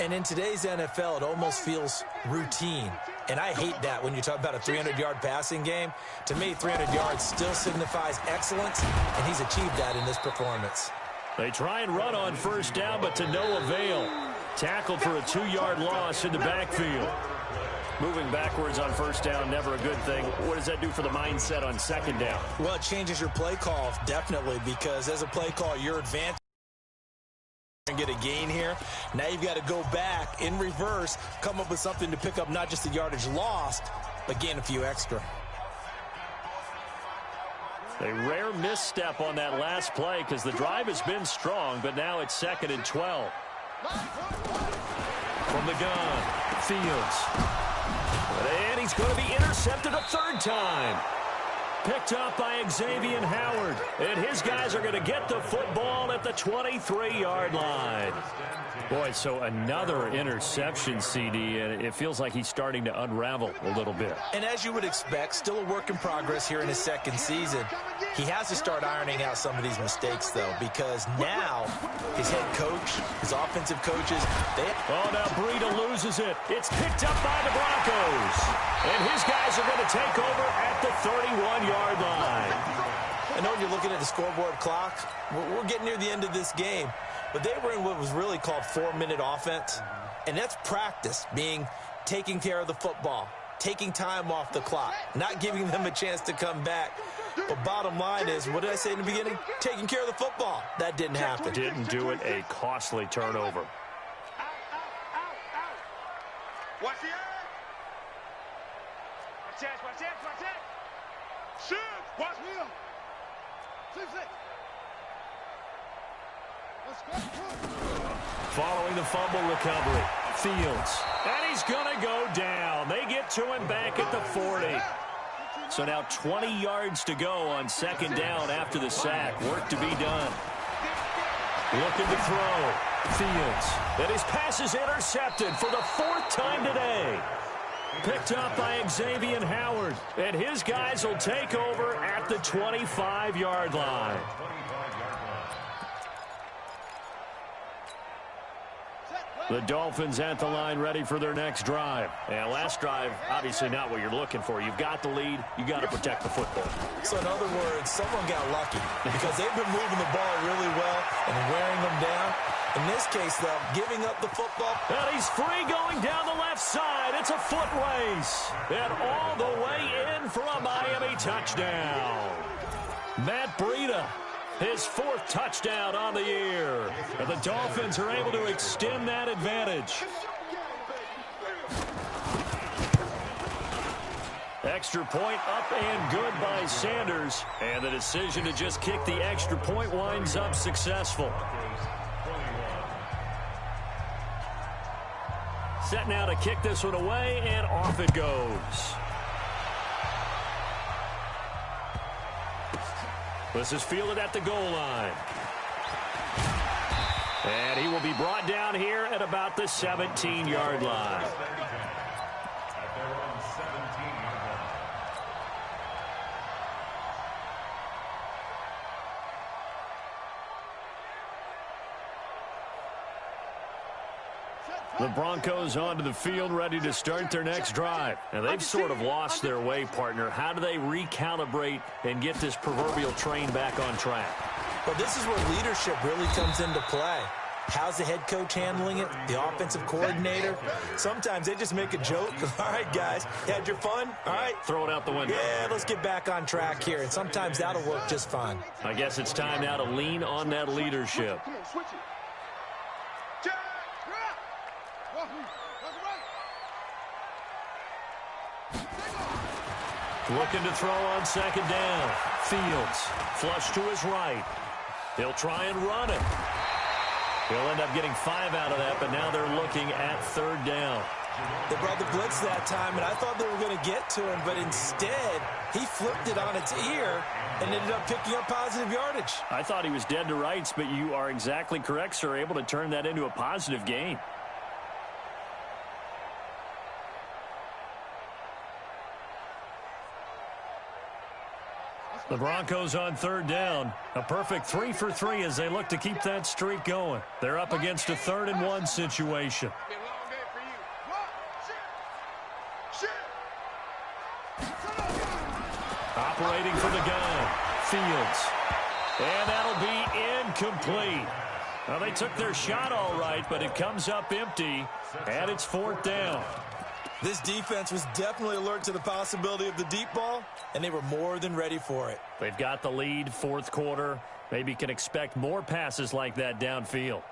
And in today's NFL, it almost feels routine. And I hate that when you talk about a 300-yard passing game. To me, 300 yards still signifies excellence, and he's achieved that in this performance. They try and run on first down, but to no avail. Tackled for a 2-yard loss in the backfield. Moving backwards on first down, never a good thing. What does that do for the mindset on 2nd down? Well, it changes your play call, definitely, because as a play call, you're advanced and get a gain here. Now you've got to go back in reverse, come up with something to pick up not just the yardage lost, but gain a few extra. A rare misstep on that last play because the drive has been strong, but now it's 2nd and 12. From the gun, Fields. And he's going to be intercepted a 3rd time. Picked up by Xavier Howard. And his guys are going to get the football at the 23-yard line. Boy, so another interception, CD, and it feels like he's starting to unravel a little bit. And as you would expect, still a work in progress here in his 2nd season. He has to start ironing out some of these mistakes, though, because now his head coach, his offensive coaches, Oh, now Breida loses it. It's picked up by the Broncos. And his guys are going to take over at the 31-yard line. I know you're looking at the scoreboard clock. We're getting near the end of this game. But they were in what was really called 4-minute offense. And that's practice, being taking care of the football, taking time off the clock, not giving them a chance to come back. But bottom line is, what did I say in the beginning? Taking care of the football. That didn't happen. Didn't do it. A costly turnover. Watch the eye. Watch that. Shoot. Watch him. 6-6. Following the fumble recovery, Fields. And he's going to go down. They get to him back at the 40. So now 20 yards to go on second down after the sack. Work to be done. Looking to throw. Fields. And his pass is intercepted for the fourth time today. Picked up by Xavier Howard. And his guys will take over at the 25-yard line. The Dolphins at the line ready for their next drive. And last drive, obviously not what you're looking for. You've got the lead. You got to protect the football. So in other words, someone got lucky because they've been moving the ball really well and wearing them down. In this case, though, giving up the football. And he's free going down the left side. It's a foot race. And all the way in for a Miami touchdown. Matt Breida. His fourth touchdown on the year. And the Dolphins are able to extend that advantage. Extra point up and good by Sanders. And the decision to just kick the extra point winds up successful. Set now to kick this one away, and off it goes. This is fielded at the goal line. And he will be brought down here at about the 17-yard line. The Broncos onto the field, ready to start their next drive. And they've sort of lost their way, partner. How do they recalibrate and get this proverbial train back on track? Well, this is where leadership really comes into play. How's the head coach handling it? The offensive coordinator? Sometimes they just make a joke. All right, guys, you had your fun? All right. Throw it out the window. Yeah, let's get back on track here. And sometimes that'll work just fine. I guess it's time now to lean on that leadership. Come on, switch it. Looking to throw on second down. Fields, flush to his right. He'll try and run it. He'll end up getting 5 out of that, but now they're looking at third down. They brought the blitz that time, and I thought they were going to get to him, but instead, he flipped it on its ear and ended up picking up positive yardage. I thought he was dead to rights, but you are exactly correct, sir, able to turn that into a positive gain. The Broncos on third down. A perfect 3 for 3 as they look to keep that streak going. They're up against a 3rd and 1 situation. Operating for the gun. Fields. And that'll be incomplete. Well, they took their shot all right, but it comes up empty, and it's 4th down. This defense was definitely alert to the possibility of the deep ball, and they were more than ready for it. They've got the lead, 4th quarter. Maybe can expect more passes like that downfield.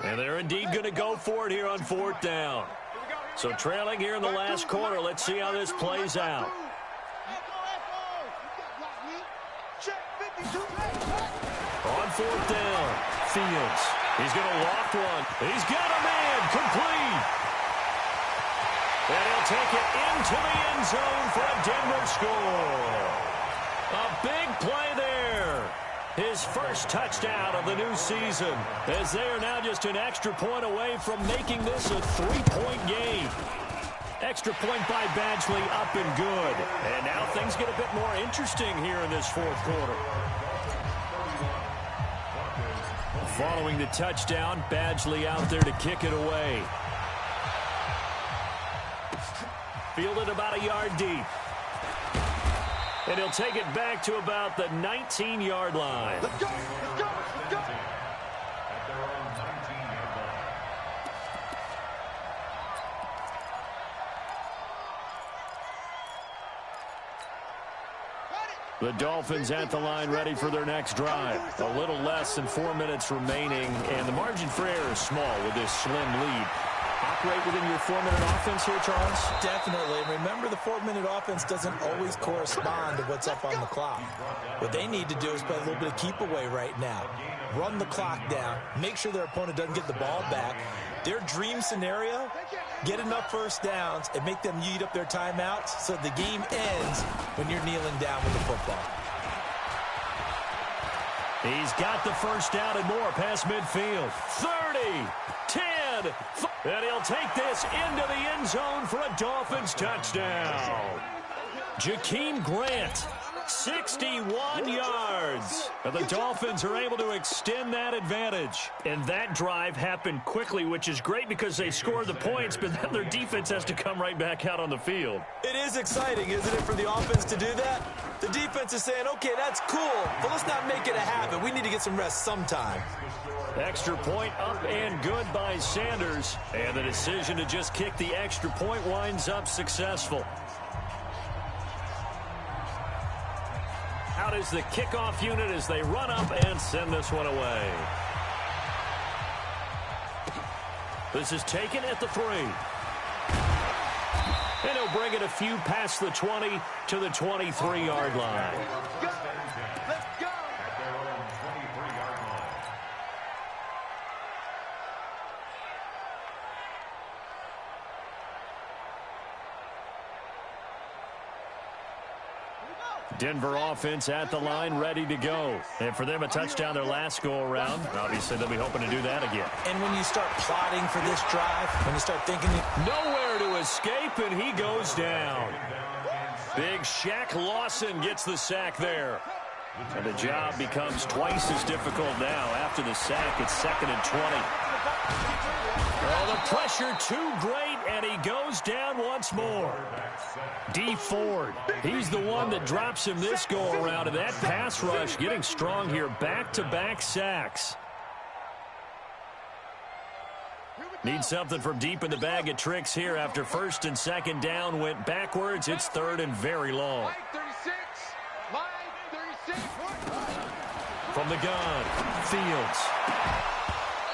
And they're indeed going to go for it here on 4th down. So trailing here in the last quarter, let's see how this plays out. On 4th down, Fields. He's going to loft one. He's got a man complete. And he'll take it into the end zone for a Denver score. A big play there. His first touchdown of the new season, as they are now just an extra point away from making this a 3-point game. Extra point by Badgley, up and good. And now things get a bit more interesting here in this 4th quarter. Following the touchdown, Badgley out there to kick it away. Fielded about a yard deep. And he'll take it back to about the 19-yard line. Let's go, let's go, let's go. The Dolphins at the line ready for their next drive. A little less than 4 minutes remaining, and the margin for error is small with this slim lead. Operate within your 4-minute offense here, Charles? Definitely. Remember, the 4-minute offense doesn't always correspond to what's up on the clock. What they need to do is play a little bit of keep away right now. Run the clock down. Make sure their opponent doesn't get the ball back. Their dream scenario, get enough first downs and make them eat up their timeouts so the game ends when you're kneeling down with the football. He's got the first down and more past midfield. 30, 10, and he'll take this into the end zone for a Dolphins touchdown. Jakeem Grant, 61 yards. And the Dolphins are able to extend that advantage. And that drive happened quickly, which is great because they scored the points, but then their defense has to come right back out on the field. It is exciting, isn't it, for the offense to do that? The defense is saying, okay, that's cool, but let's not make it a habit. We need to get some rest sometime. Extra point up and good by Sanders. And the decision to just kick the extra point winds up successful. Out is the kickoff unit as they run up and send this one away. This is taken at the 3. And he'll bring it a few past the 20 to the 23-yard line. Let's go. Denver offense at the line, ready to go. And for them, a touchdown their last go-around. Obviously, they'll be hoping to do that again. And when you start plotting for this drive, when you start thinking... Nowhere to escape, and he goes down. Big Shaq Lawson gets the sack there. And the job becomes twice as difficult now. After the sack, it's 2nd and 20. Oh, the pressure too great, and he goes down once more. D. Ford, he's the one that drops him this go-around, and that pass rush getting strong here. Back-to-back sacks. Need something from deep in the bag of tricks here after 1st and 2nd down went backwards. It's 3rd and very long. From the gun, Fields.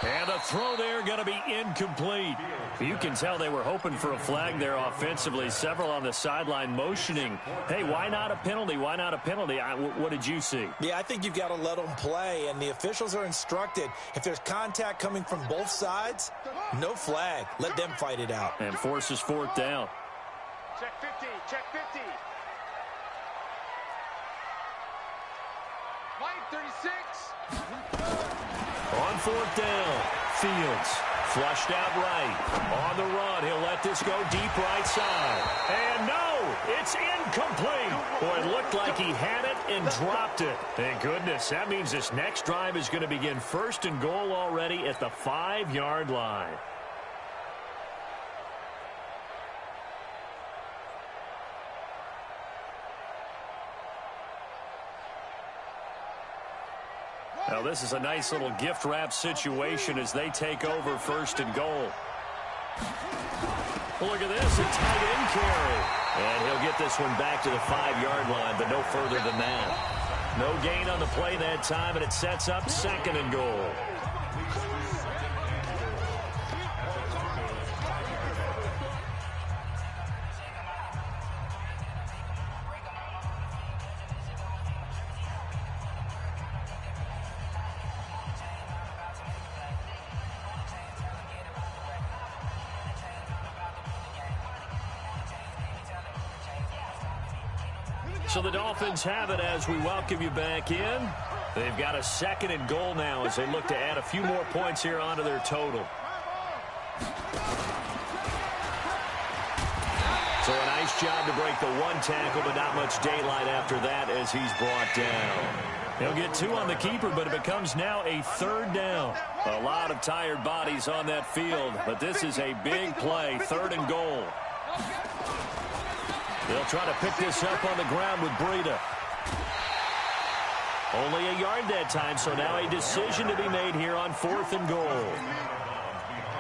And a throw there going to be incomplete. You can tell they were hoping for a flag there offensively. Several on the sideline motioning. Hey, why not a penalty? Why not a penalty? What did you see? Yeah, I think you've got to let them play, and the officials are instructed. If there's contact coming from both sides, no flag. Let them fight it out. And forces 4th down. Check 50, check 50. Mike, 36. On 4th down, Fields flushed out right. On the run, he'll let this go deep right side. And no, it's incomplete. Boy, it looked like he had it and dropped it. Thank goodness. That means this next drive is going to begin 1st and goal already at the 5-yard line. Now, this is a nice little gift wrap situation as they take over 1st and goal. Well, look at this, a tight end carry. And he'll get this one back to the 5-yard line, but no further than that. No gain on the play that time, and it sets up 2nd and goal. So the Dolphins have it as we welcome you back in. They've got a 2nd and goal now as they look to add a few more points here onto their total. So a nice job to break the 1 tackle, but not much daylight after that as he's brought down. He'll get 2 on the keeper, but it becomes now a 3rd down. A lot of tired bodies on that field, but this is a big play, 3rd and goal. They'll try to pick this up on the ground with Breida. Only a yard that time, so now a decision to be made here on 4th and goal.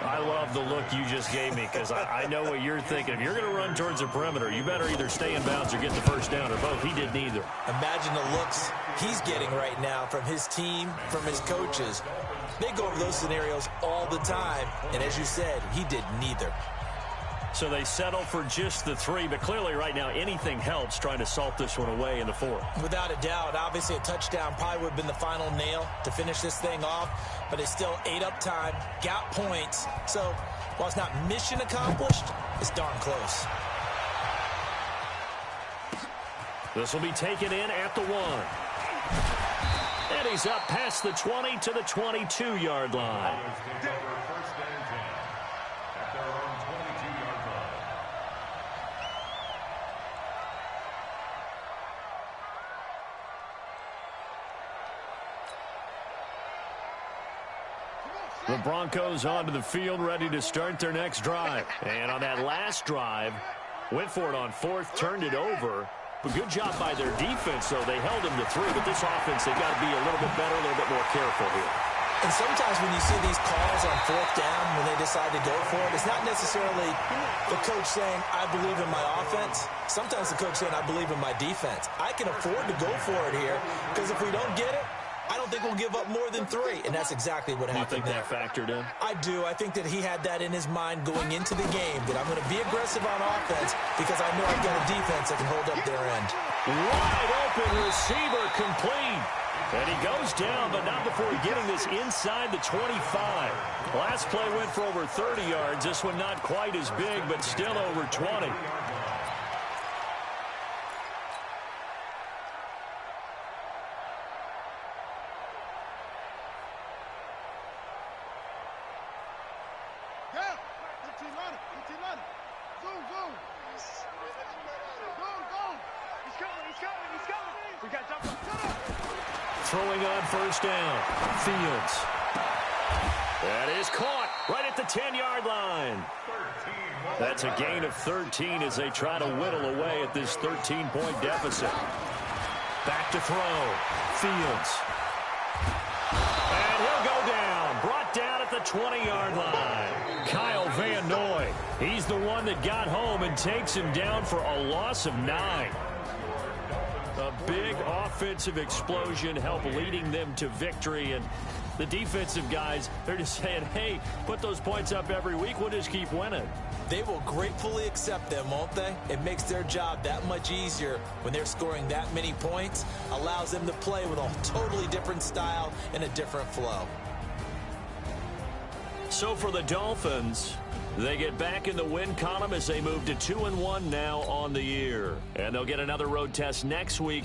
I I love the look you just gave me because I know what you're thinking. If you're going to run towards the perimeter, you better either stay in bounds or get the first down, or both. He did neither. Imagine the looks he's getting right now from his team, from his coaches. They go over those scenarios all the time, and as you said, he did neither. So they settle for just the 3, but clearly right now anything helps trying to salt this one away in the 4th. Without a doubt, obviously a touchdown probably would have been the final nail to finish this thing off, but it's still 8 up time, got points. So while it's not mission accomplished, it's darn close. This will be taken in at the 1. And he's up past the 20 to the 22-yard line. The Broncos onto the field, ready to start their next drive. And on that last drive, went for it on 4th, turned it over. But good job by their defense, though. They held them to 3, but this offense, they've got to be a little bit better, a little bit more careful here. And sometimes when you see these calls on 4th down, when they decide to go for it, it's not necessarily the coach saying, I believe in my offense. Sometimes the coach saying, I believe in my defense. I can afford to go for it here, because if we don't get it, I don't think we'll give up more than 3, and that's exactly what happened there. You think that factored in? I do. I think that he had that in his mind going into the game, that I'm going to be aggressive on offense because I know I've got a defense that can hold up their end. Wide open receiver complete. And he goes down, but not before getting this inside the 25. Last play went for over 30 yards. This one not quite as big, but still over 20. Throwing on first down. Fields. That is caught right at the 10-yard line. That's a gain of 13 as they try to whittle away at this 13-point deficit. Back to throw. Fields. And he'll go down. Brought down at the 20-yard line. Kyle Van Noy. He's the one that got home and takes him down for a loss of 9. A big offensive explosion helped leading them to victory. And the defensive guys, they're just saying, hey, put those points up every week. We'll just keep winning. They will gratefully accept them, won't they? It makes their job that much easier when they're scoring that many points. Allows them to play with a totally different style and a different flow. So for the Dolphins, they get back in the win column as they move to 2-1 now on the year. And they'll get another road test next week.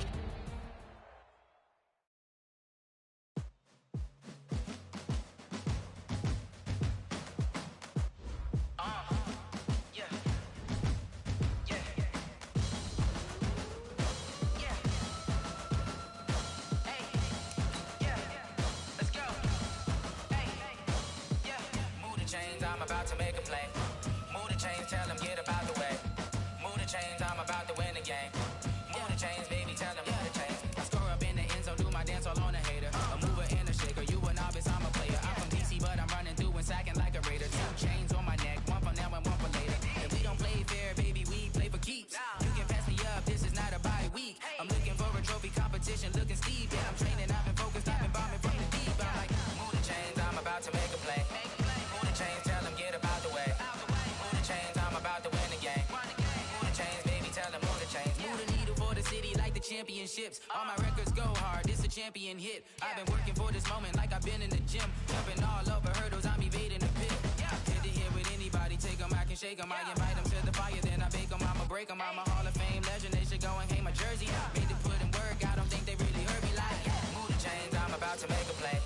Championships, all my records go hard, this a champion hit. I've been working for this moment like I've been in the gym. Jumping all over hurdles, I'm evading the pit. Hit to hit with anybody, take them, I can shake them. I invite them to the fire, then I bake them, I'ma break them. I'm a Hall of Fame legend, they should go and hang my jersey. Made to put in work, I don't think they really heard me like. Move the chains, I'm about to make a play.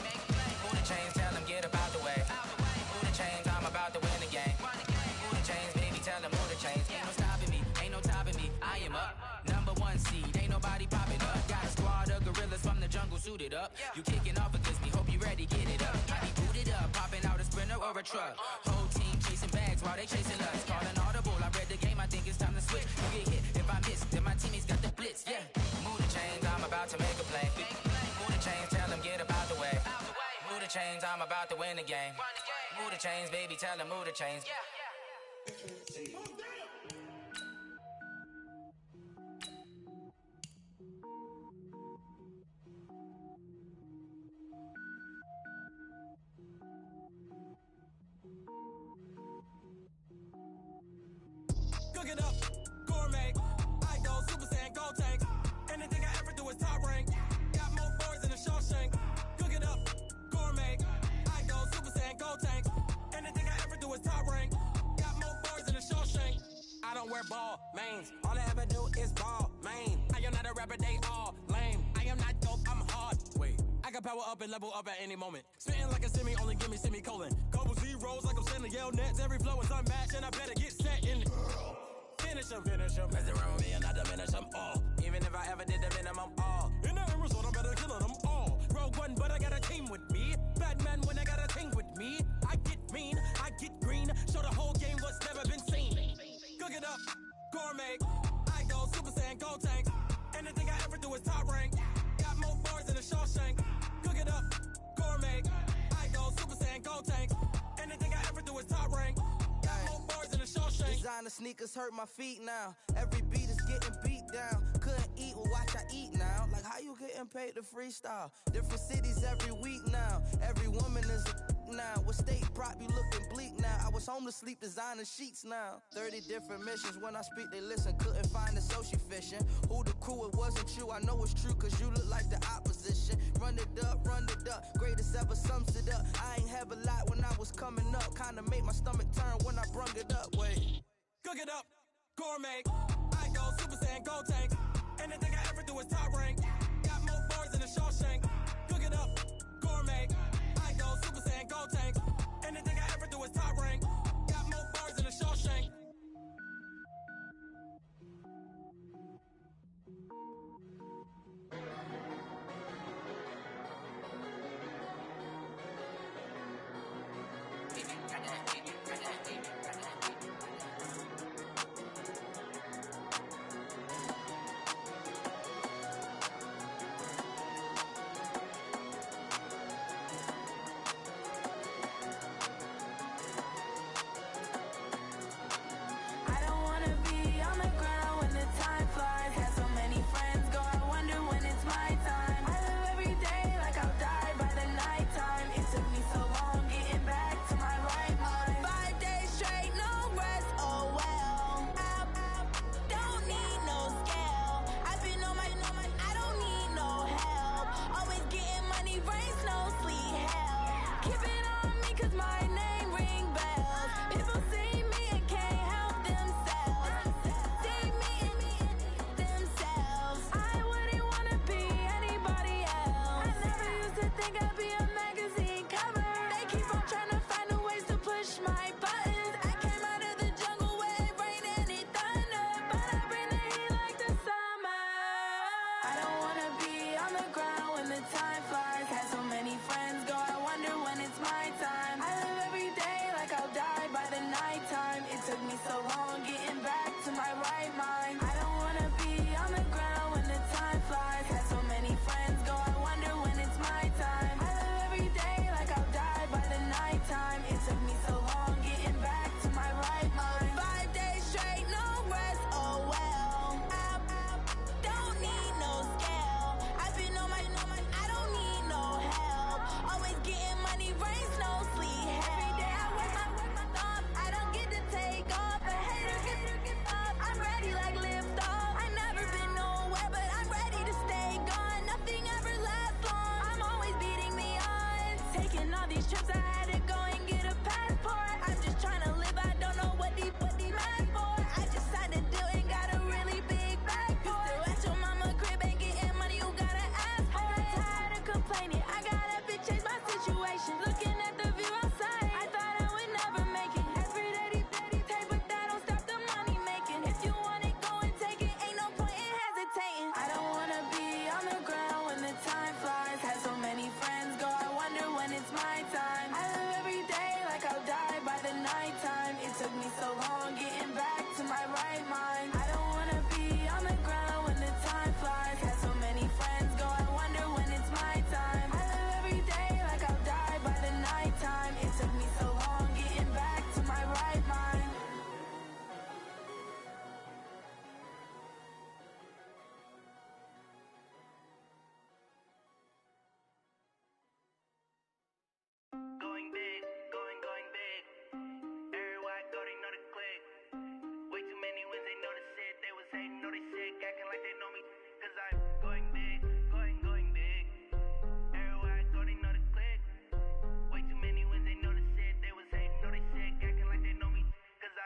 Move the chains, tell them get up out the way. Move the chains, I'm about to win the game. Move the chains, baby, tell them move the chains. Ain't no stopping me, ain't no topping me, I am up. #1 seed, ain't nobody popping up. Got a squad of gorillas from the jungle suited up. You kicking off against me, hope you ready, get it up. I be booted up, popping out a sprinter or a truck. Whole team chasing bags while they chasing us. Calling audible, I read the game, I think it's time to switch. You get hit, if I miss, then my teammates got the blitz, yeah. Move the chains, I'm about to make a play. Move the chains, tell them get up out the way. Move the chains, I'm about to win the game. Move the chains, baby, tell them move the chains. Yeah. Cook it up, gourmet. I go Super Saiyan, gold tank. Anything I ever do is top rank. Got more boys than a Shawshank. Cook it up, gourmet. I go Super Saiyan, gold tank. Anything I ever do is top rank. Got more boys than a Shawshank. I don't wear ball mains. All I ever do is ball main. I am not a rapper, they all lame. I am not dope, I'm hard. Wait, I can power up and level up at any moment. Spitting like a semi, only give me semicolon. Couple zeros like I'm sending yell nets. Every flow is unmatched and I better get set in it. Finish him. Mess around with me and I diminish them all. Even if I ever did the minimum, all. In the end result, I'm better killing them all. Rogue One, but I got a team with me. Batman when I got a team with me. I get mean, I get green. Show the whole game what's never been seen. Cook it up, gourmet. I go Super Saiyan, gold tank. Anything I ever do is top rank. Got more bars than a Shawshank. Cook it up, gourmet. I go Super Saiyan, gold tank. Anything I ever do is top rank. Got more bars than a Shawshank. Designer sneakers hurt my feet now. Every beat is getting beat down. Couldn't eat, well watch I eat now. Like how you getting paid to freestyle? Different cities every week now. Every woman is a now. What state prop you looking bleak now? I was home to sleep designing sheets now. 30 different missions. When I speak they listen. Couldn't find the social fishing. Who the crew? It wasn't you. I know it's true cause you look like the opposition. Run it up. Greatest ever sums it up. I ain't have a lot when I was coming up. Kinda made my stomach turn when I brung it up. Wait. Cook it up, gourmet. I go Super Saiyan, gold tank. Anything I ever do is top rank. Got more bars than a Shawshank. Cook it up, gourmet. I go Super Saiyan, gold tank. Anything I ever do is top rank. Got more bars than a Shawshank.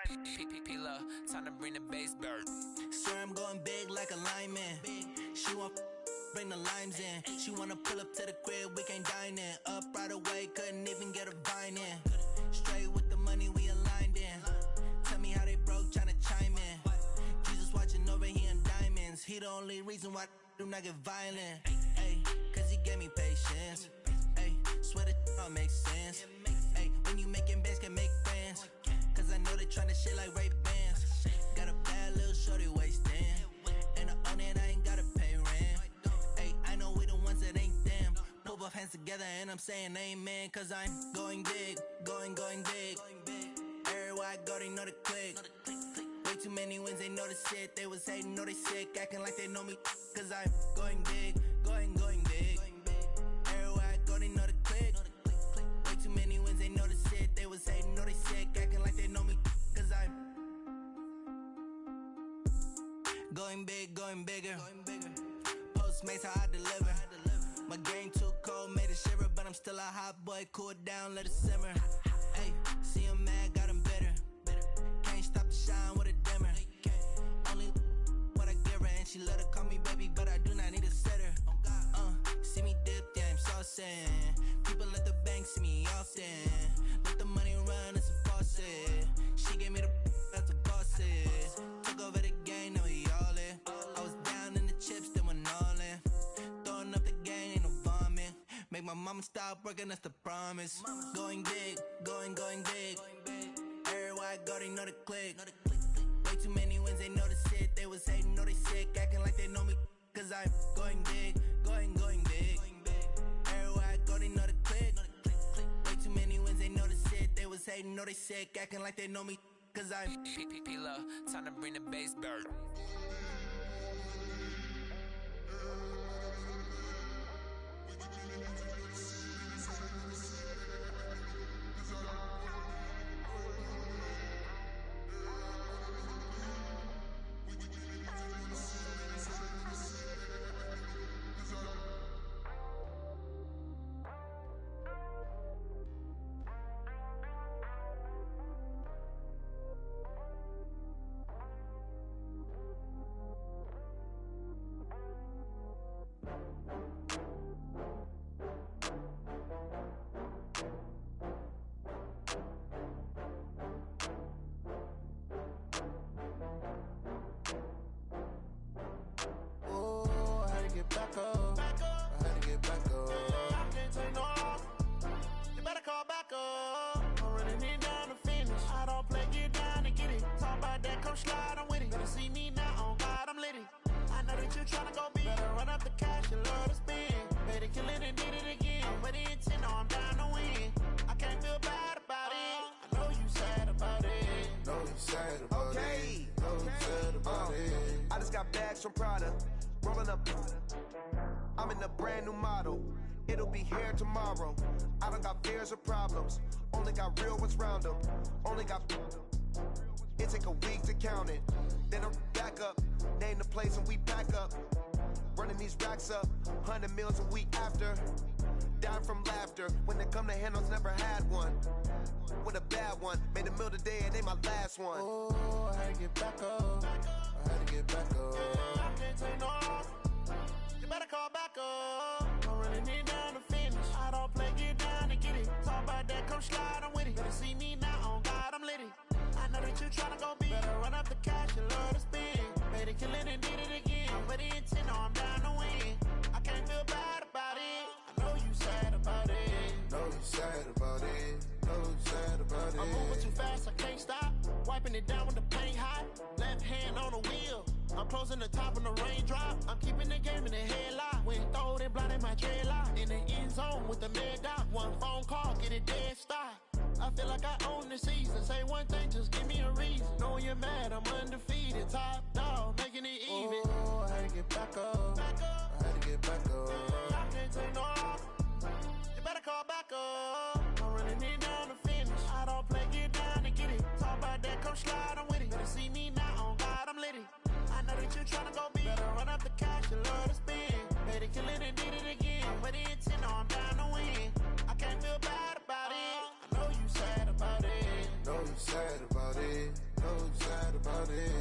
P-P-P-Love, time to bring the bass bird. Swear I'm going big like a lineman. She want bring the limes in. She wanna pull up to the crib, we can't dine in. Up right away, couldn't even get a vine in. Straight with the money, we aligned in. Tell me how they broke, tryna chime in. Jesus watching over here in diamonds. He the only reason why I do not get violent. Ay, cause he gave me patience. Ay, swear that all makes sense. Ay, when you making bands, can make friends. Cause I know they tryna shit like Ray-Bans. Got a bad little shorty wasting. And I own it, I ain't gotta pay rent. Ay, I know we the ones that ain't them. Put both hands together and I'm saying amen. Cause I'm going big, going big. Everywhere I go, they know the click. Way too many wins, they know the shit. They was hating, know they sick, acting like they know me. Cause I'm going big, going big. Everywhere I go, they know the click. Way too many wins, they know the shit. They was hating, know they sick, acting like they know me. Cause I'm going big, going bigger. Postmates how I deliver. My game too cold, made it shiver, but I'm still a hot boy. Cool it down, let it simmer. Hey, see him mad, got him bitter. Can't stop the shine with a dimmer. Only what I give her, and she let her call me baby, but I do not need a sitter. See me dip, yeah, I'm saucing. People at the bank see me often. Let the money run, it's a faucet. She gave me the that's a boss is. Took over the game, now we all in. I was down in the chips, then went all in. Throwing up the game, ain't no vomit. Make my mama stop working, that's the promise. Going big, going big. Everywhere I go, they know the click. Way too many wins, they know the shit. They was hating, know they sick, acting like they know me. Cause I'm going big, going big. Everywhere I go, they know the click. Way too many wins, they know the shit. They was hating, know they sick, acting like they know me. Cause I'm P-P-P-Love, time to bring the bass bird. From Prada, rolling up. I'm in a brand new model. It'll be here tomorrow. I don't got fears or problems. Only got real ones round them. Only got. It take a week to count it. Then I'm back up. Name the place and we back up. Running these racks up. 100 meals a week after. Dying from laughter. When it come to handles, never had one. With a bad one. Made a meal today and they my last one. Oh, I had to get back up. I had to get back up. I can't take no loss. You better call back up. I'm running it down to finish. I don't play, get down to get it. Talk about that, come slide, I'm with it. Better see me now, on God, I'm litty. I know that you tryna go big. Better run up the cash, you love to spend. Better kill it and did it again. I'm with the intent, no, I'm down to win. I can't feel bad about it. I know you sad about it. Know you sad about it. Know you sad about it. I'm moving too fast, I can't stop. Wiping it down with the paint hot. Left hand on the wheel. I'm closing the top of the raindrop. I'm keeping the game in the headlock. When throwed and blinded my dreadlock. In the end zone with the mad dot. One phone call, get it dead stop. I feel like I own the season. Say one thing, just give me a reason. Knowing you're mad, I'm undefeated. Top dog, making it even. Oh, I had to get back up. I had to get back up. I can't take no loss. You better call back up. I'm running it down to finish. I don't play, get down to get it. Talk about that, come slide, I'm with it. Better see me now, on God, I'm litty. I know that you tryna go big. Better run up the cash, you love to spend. Better kill it and did it again. I'm with the intent, no, I'm down to win. I can't feel bad about it. I know you sad about it. Know you sad about it. so sad about it.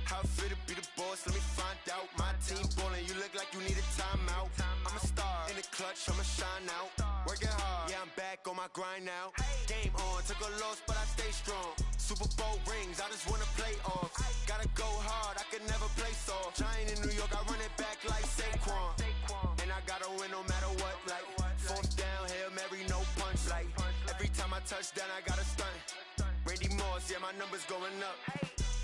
How fit to be the boss? Let me find out. My team ballin', you look like you need a timeout. I'm a star in the clutch, I'ma shine out. Working hard, yeah, I'm back on my grind now. Game on, took a loss, but I stay strong. Super Bowl rings, I just wanna play off. Gotta go hard, I can never play soft. Giant in New York, I run it back like Saquon. And I gotta win no matter what, like fourth down, Hail Mary, no punch. Like every time I touch down, I gotta stunt. Randy Moss, yeah, my numbers going up.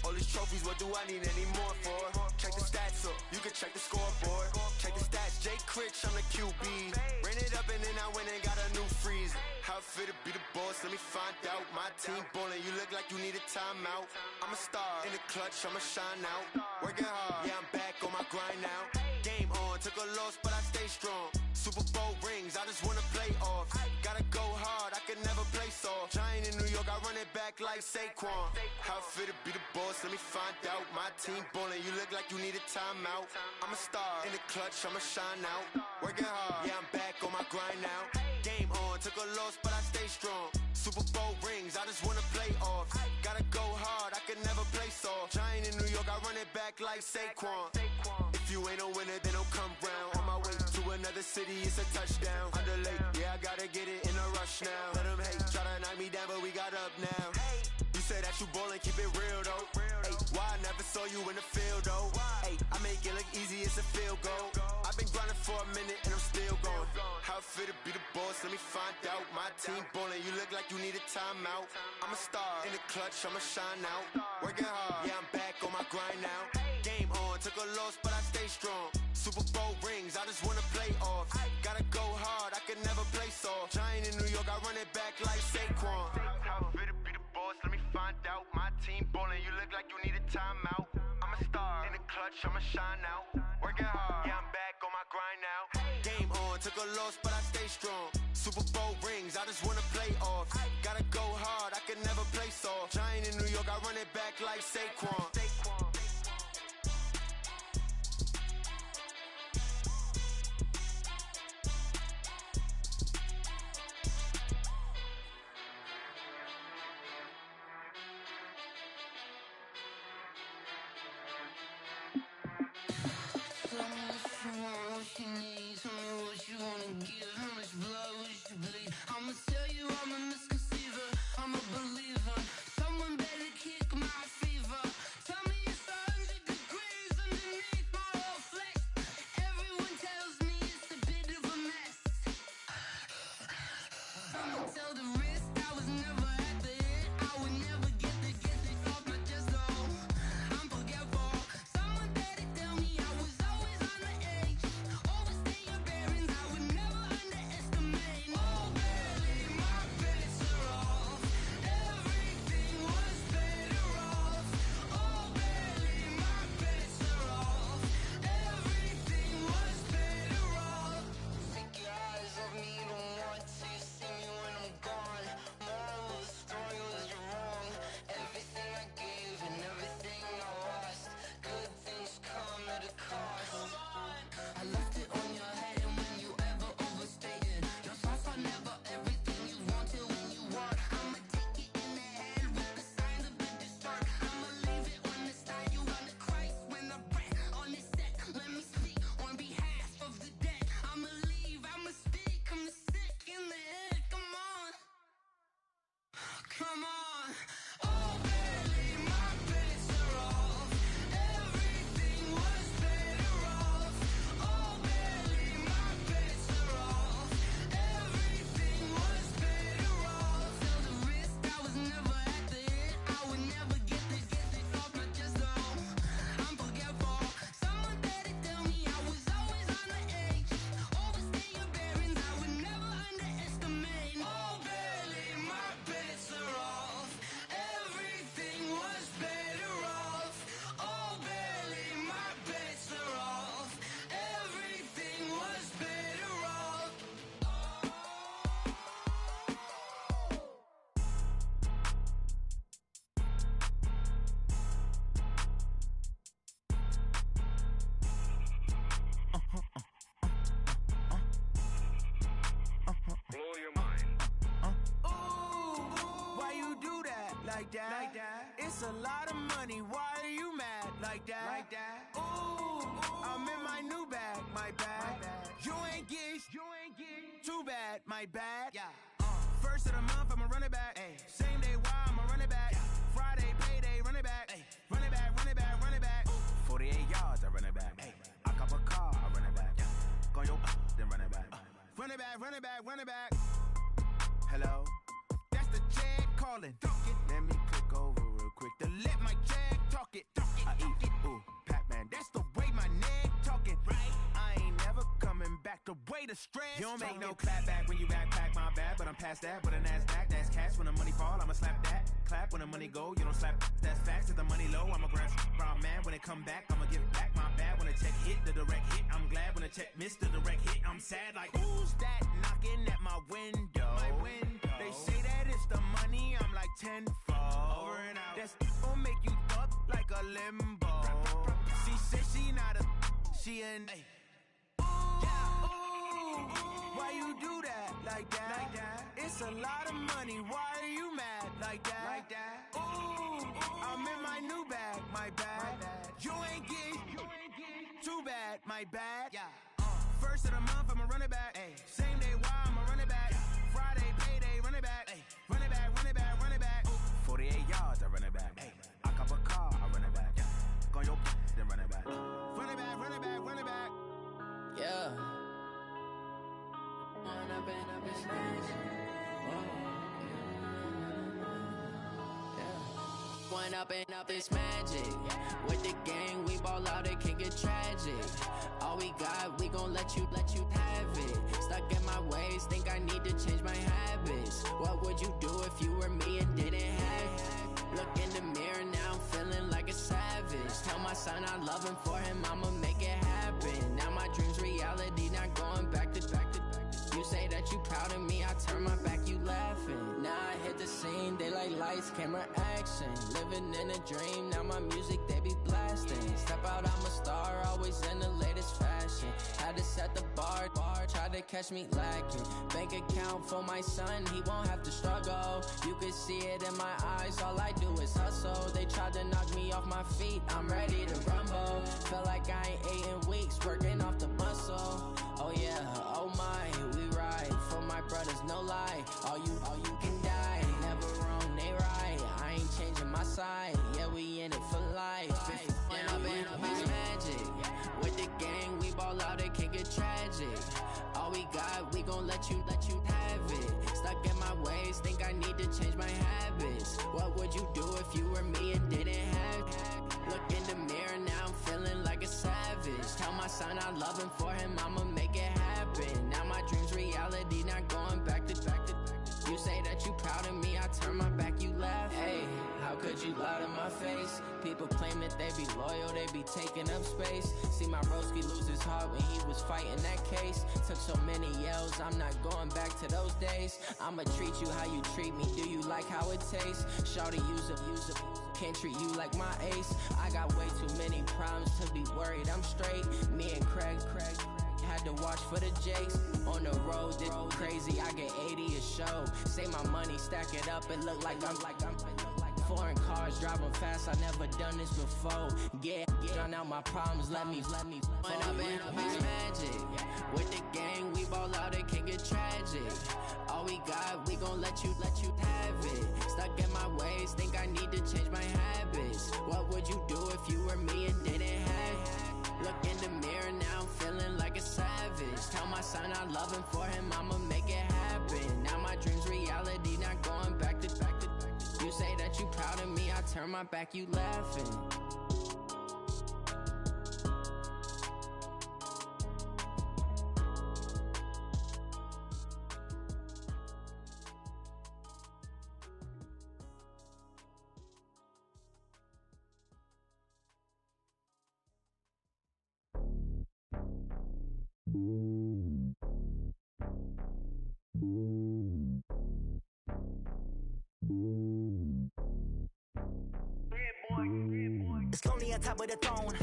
All these trophies, what do I need any more for? Check the stats up, you can check the scoreboard. Check the stats, Jay Critch, I'm the QB. Ran it up and then I went and got a new freeze. How fit to be the boss, let me find out. My team ballin', you look like you need a timeout. I'm a star in the clutch, I'ma shine out. Working hard, yeah, I'm back on my grind now. Game on, took a loss, but I stay strong. Super Bowl rings, I just wanna play off. Gotta go hard, I can never play soft. Giant in New York, I run it back like Saquon. How fit to be the boss, let me find out. My team ballin', you look like you need a timeout. I'm a star in the clutch, I'ma shine out. Working hard, yeah, I'm back on my grind now. Game on, took a loss, but I stay strong. Super Bowl rings, I just wanna play off. Gotta go hard, I can never play soft. Giant in New York, I run it back like Saquon. If you ain't a winner, then don't come round. On my way to another city, it's a touchdown. Underlay, yeah, I gotta get it in a rush now. Let them hate, try to knock me down, but we got up now. You say that you ballin', keep it real though. Ay, why I never saw you in the field though? Ay, I make it look easy, it's a field goal. I've been grinding for a minute and I'm still going. How fit to be the boss, let me find out. My team ballin', you look like you need a timeout. I'm a star in the clutch, I'ma shine out. Working hard, yeah, I'm back on my grind now. Game on, took a loss, but I stay strong. Super Bowl rings, I just wanna play off. Gotta go hard, I can never play soft. Giant in New York, I run it back like Saquon. How fit to be the boss, let me find out. My team ballin', you look like you need a timeout. I'm a star in the clutch, I'ma shine out. Working hard, yeah, I'm back on my grind now. Game on, took a loss, but I stay strong. Super Bowl rings, I just wanna play off. Gotta go hard, I can never play soft. Giant in New York, I run it back like Saquon. I'ma tell you I'm a misconceiver, I'm a believer. Someone better kick my fever. like that. It's a lot of money, why are you mad like that? Ooh, I'm in my new bag, my bad. You ain't geek, too bad, my bad. First of the month, I'ma run it back. Same day, why I'ma run it back. Friday, payday, run it back. Run it back, run it back, run it back. 48 yards, I run it back. I cop a car, I run it back. Go yo, then run it back. Run it back, run it back, run it back. Hello, that's the check calling. Let me click over real quick to let my check talk it. I eat, ooh, Pac-Man, that's the way my neck talking. I ain't never coming back the way the stress. You don't make no clap back when you backpack, my bad, but I'm past that. With a NASDAQ, that's cash. When the money fall, I'ma slap that. Clap when the money go, you don't slap. That's facts. If the money low, I'ma grab brown man. When it come back, I'ma give back my bad. When the check hit, the direct hit, I'm glad. When the check missed the direct hit, I'm sad. Like, who's that knocking at my window? They say that it's the money, I'm like tenfold. Over and out. That's gon' make you up like a limbo. She said she not a, she an. Why you do that like that? It's a lot of money, why are you mad like that? Ooh, I'm in my new bag, my bad. You ain't geek, too bad, my bad. First of the month, I'ma run it back. Same day, why I'ma run it back. Friday, payday, run it back. Run it back, run it back, run it back. 48 yards, I run it back. I cop a car, I run it back. Go yo, then run it back. Run it back, run it back, run it back. Yeah. When I've been up in stage. When up is magic. With the gang, we ball out, it can get tragic. All we got, we gon' let you have it. Stuck in my ways, think I need to change my habits. What would you do if you were me and didn't have it? Look in the mirror, now I'm feeling like a savage. Tell my son I love him, for him I'ma make it happen. Now my dream's reality, not going back to. You say that you proud of me, I turn my back, you laughing. Now I hit the scene, they like lights, camera, action. Living in a dream, now my music, they be blasting. Step out, I'm a star, always in the latest fashion. Had to set the bar, try to catch me lacking. Bank account for my son, he won't have to struggle. You can see it in my eyes, all I do is hustle. They tried to knock me off my feet, I'm ready to rumble. Feel like I ain't ate in weeks, working off the muscle. Oh yeah, oh my, we ride for my brothers, no lie. All you can die, never wrong, they right. I ain't changing my side, yeah, we in it for life. When up is magic. With the gang, we ball out, it can get tragic. All we got, we gon' let you have it. Stuck in my ways, think I need to change my habits. What would you do if you were me and didn't have it? Look in the mirror, now I'm feeling like a savage. Tell my son I love him, for him I'ma make it happen. Now my dream's reality, not going back to. You say that you proud of me, I turn my back, you laugh. Hey, how could you lie to my face? People claim that they be loyal, they be taking up space. See my broski lose his heart when he was fighting that case. Took so many yells, I'm not going back to those days. I'ma treat you how you treat me, do you like how it tastes? Shawty, use a can't treat you like my ace. I got way too many problems to be worried, I'm straight. Me and Craig had to watch for the Jakes. On the road, this crazy, I get 80 a show. Say my money, stack it up, it look like I'm foreign cars, driving fast, I never done this before. Get drown out my problems, let me When up is magic. With the gang, we ball out, it can get tragic. All we got, we gon' let you have it. Stuck in my ways, think I need to change my habits. What would you do if you were me and didn't have it? Look in the mirror, now I'm feeling like a savage. Tell my son I love him, for him I'ma make it happen. Now my dream's reality, not going back to. You say that you proud of me, I turn my back, you laughing. It's lonely on top of the throne.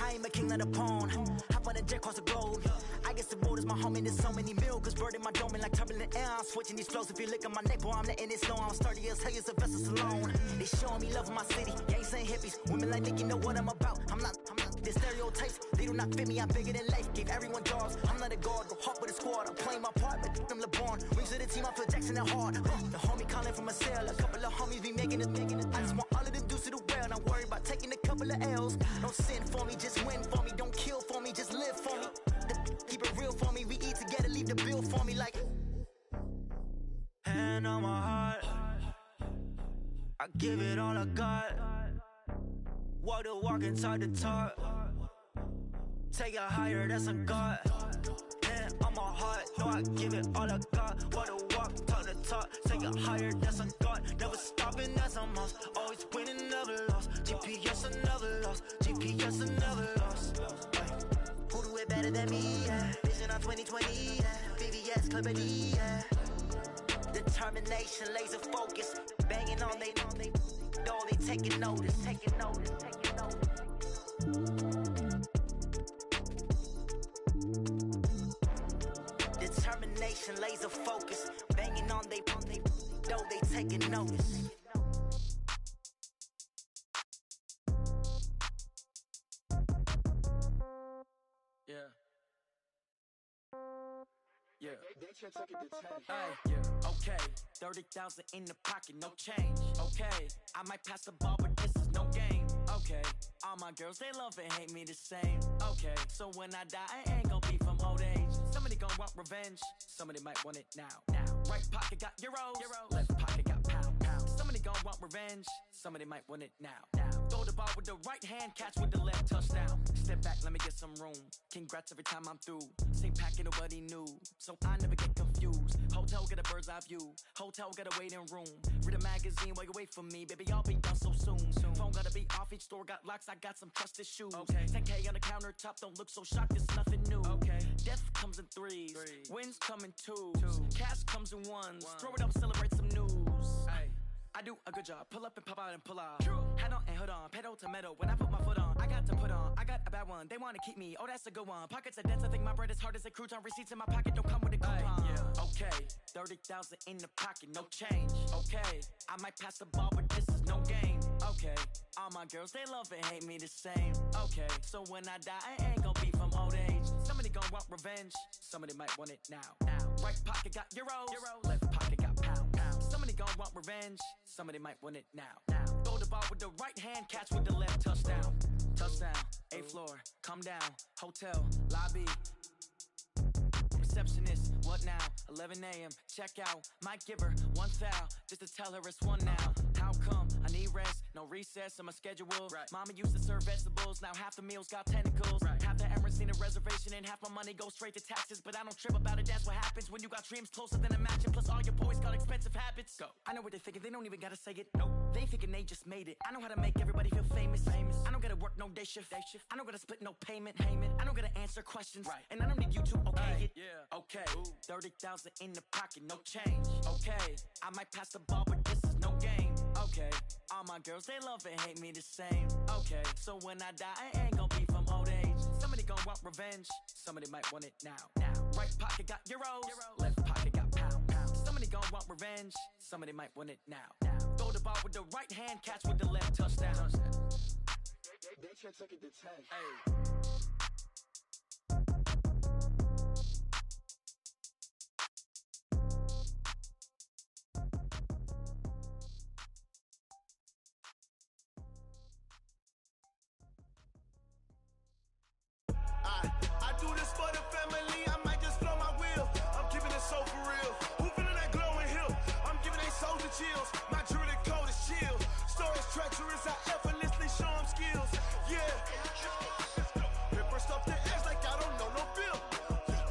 I ain't a king, not a pawn. Hop on a jet across the globe. I guess the road is my home and there's so many milk. Bird in my dome and like turbulent air. I'm switching these flows. If you look at my neck, boy, I'm letting it slow. I'm sturdy as hell as a vessel alone. They showing me love in my city. Gangs ain't hippies. Women like Nicky know what I'm about. I'm not the stereotypes. They do not fit me. I'm bigger than life. Gave everyone jobs. I'm not a guard. Go hard with a squad. I'm playing my part, but them LeBron. Rings to the team. I feel Jackson and hard. The homie calling from a cell. A couple of homies be making it. I just want all of them dudes to do well. Not worry about taking a couple of L's. Don't sin for me, just win for me. Don't kill for me, just live for me. Keep it real for me. We eat together, leave the bill for me like. Hand on my heart, I give it all I got. Walk the walk and talk the talk. Take it higher, that's a God. Hand on my heart, no, I give it all I got. Walk the walk, talk the talk. Take it higher, that's a God. Never stopping, that's a must. Always winning, never lost. GPS, I never lost. GPS, I never lost. Who do it better than me? Yeah. Vision on 2020. Yeah. VVS, Clippity. Yeah. Determination, laser focus. Banging on they door, they taking notice. Taking notice. Taking notice. Determination, laser focus. Banging on they door, they taking notice. Yeah. Yeah. Hey, yeah. Okay. 30,000 in the pocket, no change. Okay. I might pass the ball, but this is no game. Okay. All my girls, they love and hate me the same. Okay. So when I die, I ain't gonna be from old age. Somebody gonna want revenge. Somebody might want it now. Right pocket got euros. Left pocket got pound. Somebody gonna want revenge. Somebody might want it now. Throw the ball with the right hand, catch with the left, touchdown. Step back, let me get some room. Congrats every time I'm through. Same packet, nobody knew, so I never get confused. Hotel get a bird's eye view. Hotel get a waiting room. Read a magazine while you wait for me, baby. I'll be done so soon. Phone gotta be off. Each store got locks. I got some trusted shoes. Okay. 10K on the countertop. Don't look so shocked. It's nothing new. Okay. Death comes in threes. Wins come in twos. Cash comes in ones. Throw it up, celebrate some news. Ay. I do a good job. Pull up and pop out and pull off. Hat on and hood on. Pedal to metal. When I put my foot on, I got to put on. I got a bad one. They want to keep me. Oh, that's a good one. Pockets are dense. I think my bread is hard as a crouton. Receipts in my pocket don't come with a coupon. Yeah. Okay. 30,000 in the pocket. No change. Okay. I might pass the ball, but this is no game. Okay. All my girls, they love and hate me the same. Okay. So when I die, I ain't gonna be from old age. Somebody gonna want revenge. Somebody might want it now. Right pocket got euros. Left pocket got pound. Somebody gonna want revenge. Somebody might want it now. Throw the ball with the right hand, catch with the left, touchdown. Touchdown, 8th floor, come down, hotel, lobby. Receptionist, what now? 11 a.m., check out. Might give her one foul, just to tell her it's one now. How come? I need rest, no recess in my schedule. Right. Mama used to serve vegetables, now half the meals got tentacles. Right. Half the Emirates need a reservation and half my money goes straight to taxes. But I don't trip about it, that's what happens when you got dreams closer than a match. And plus all your boys got expensive habits. Go. I know what they're thinking, they don't even gotta say it. Nope. They ain't thinking they just made it. I know how to make everybody feel famous. I don't gotta work no day shift. I don't gotta split no payment. I don't gotta answer questions. Right. And I don't need you to okay it. Yeah. Okay. 30,000 in the pocket, no change. Okay. I might pass the ball, but this is no game. Okay. All my girls, they love and hate me the same. Okay. So when I die, I ain't gonna be from old age. Somebody gonna want revenge. Somebody might want it now. Right pocket got euros. Left pocket got pound. Somebody gonna want revenge. Somebody might want it now. Throw the ball with the right hand, catch with the left, touchdown. They check it to 10. Hey. I do this for the family, I might just blow my wheel. I'm keeping it so for real. Who feeling that glowing hill? I'm giving they soldier chills. My jewelry code is chill. Stories treacherous, I effortlessly show them skills. Yeah. Ripper stuff the edge like I don't know no bill.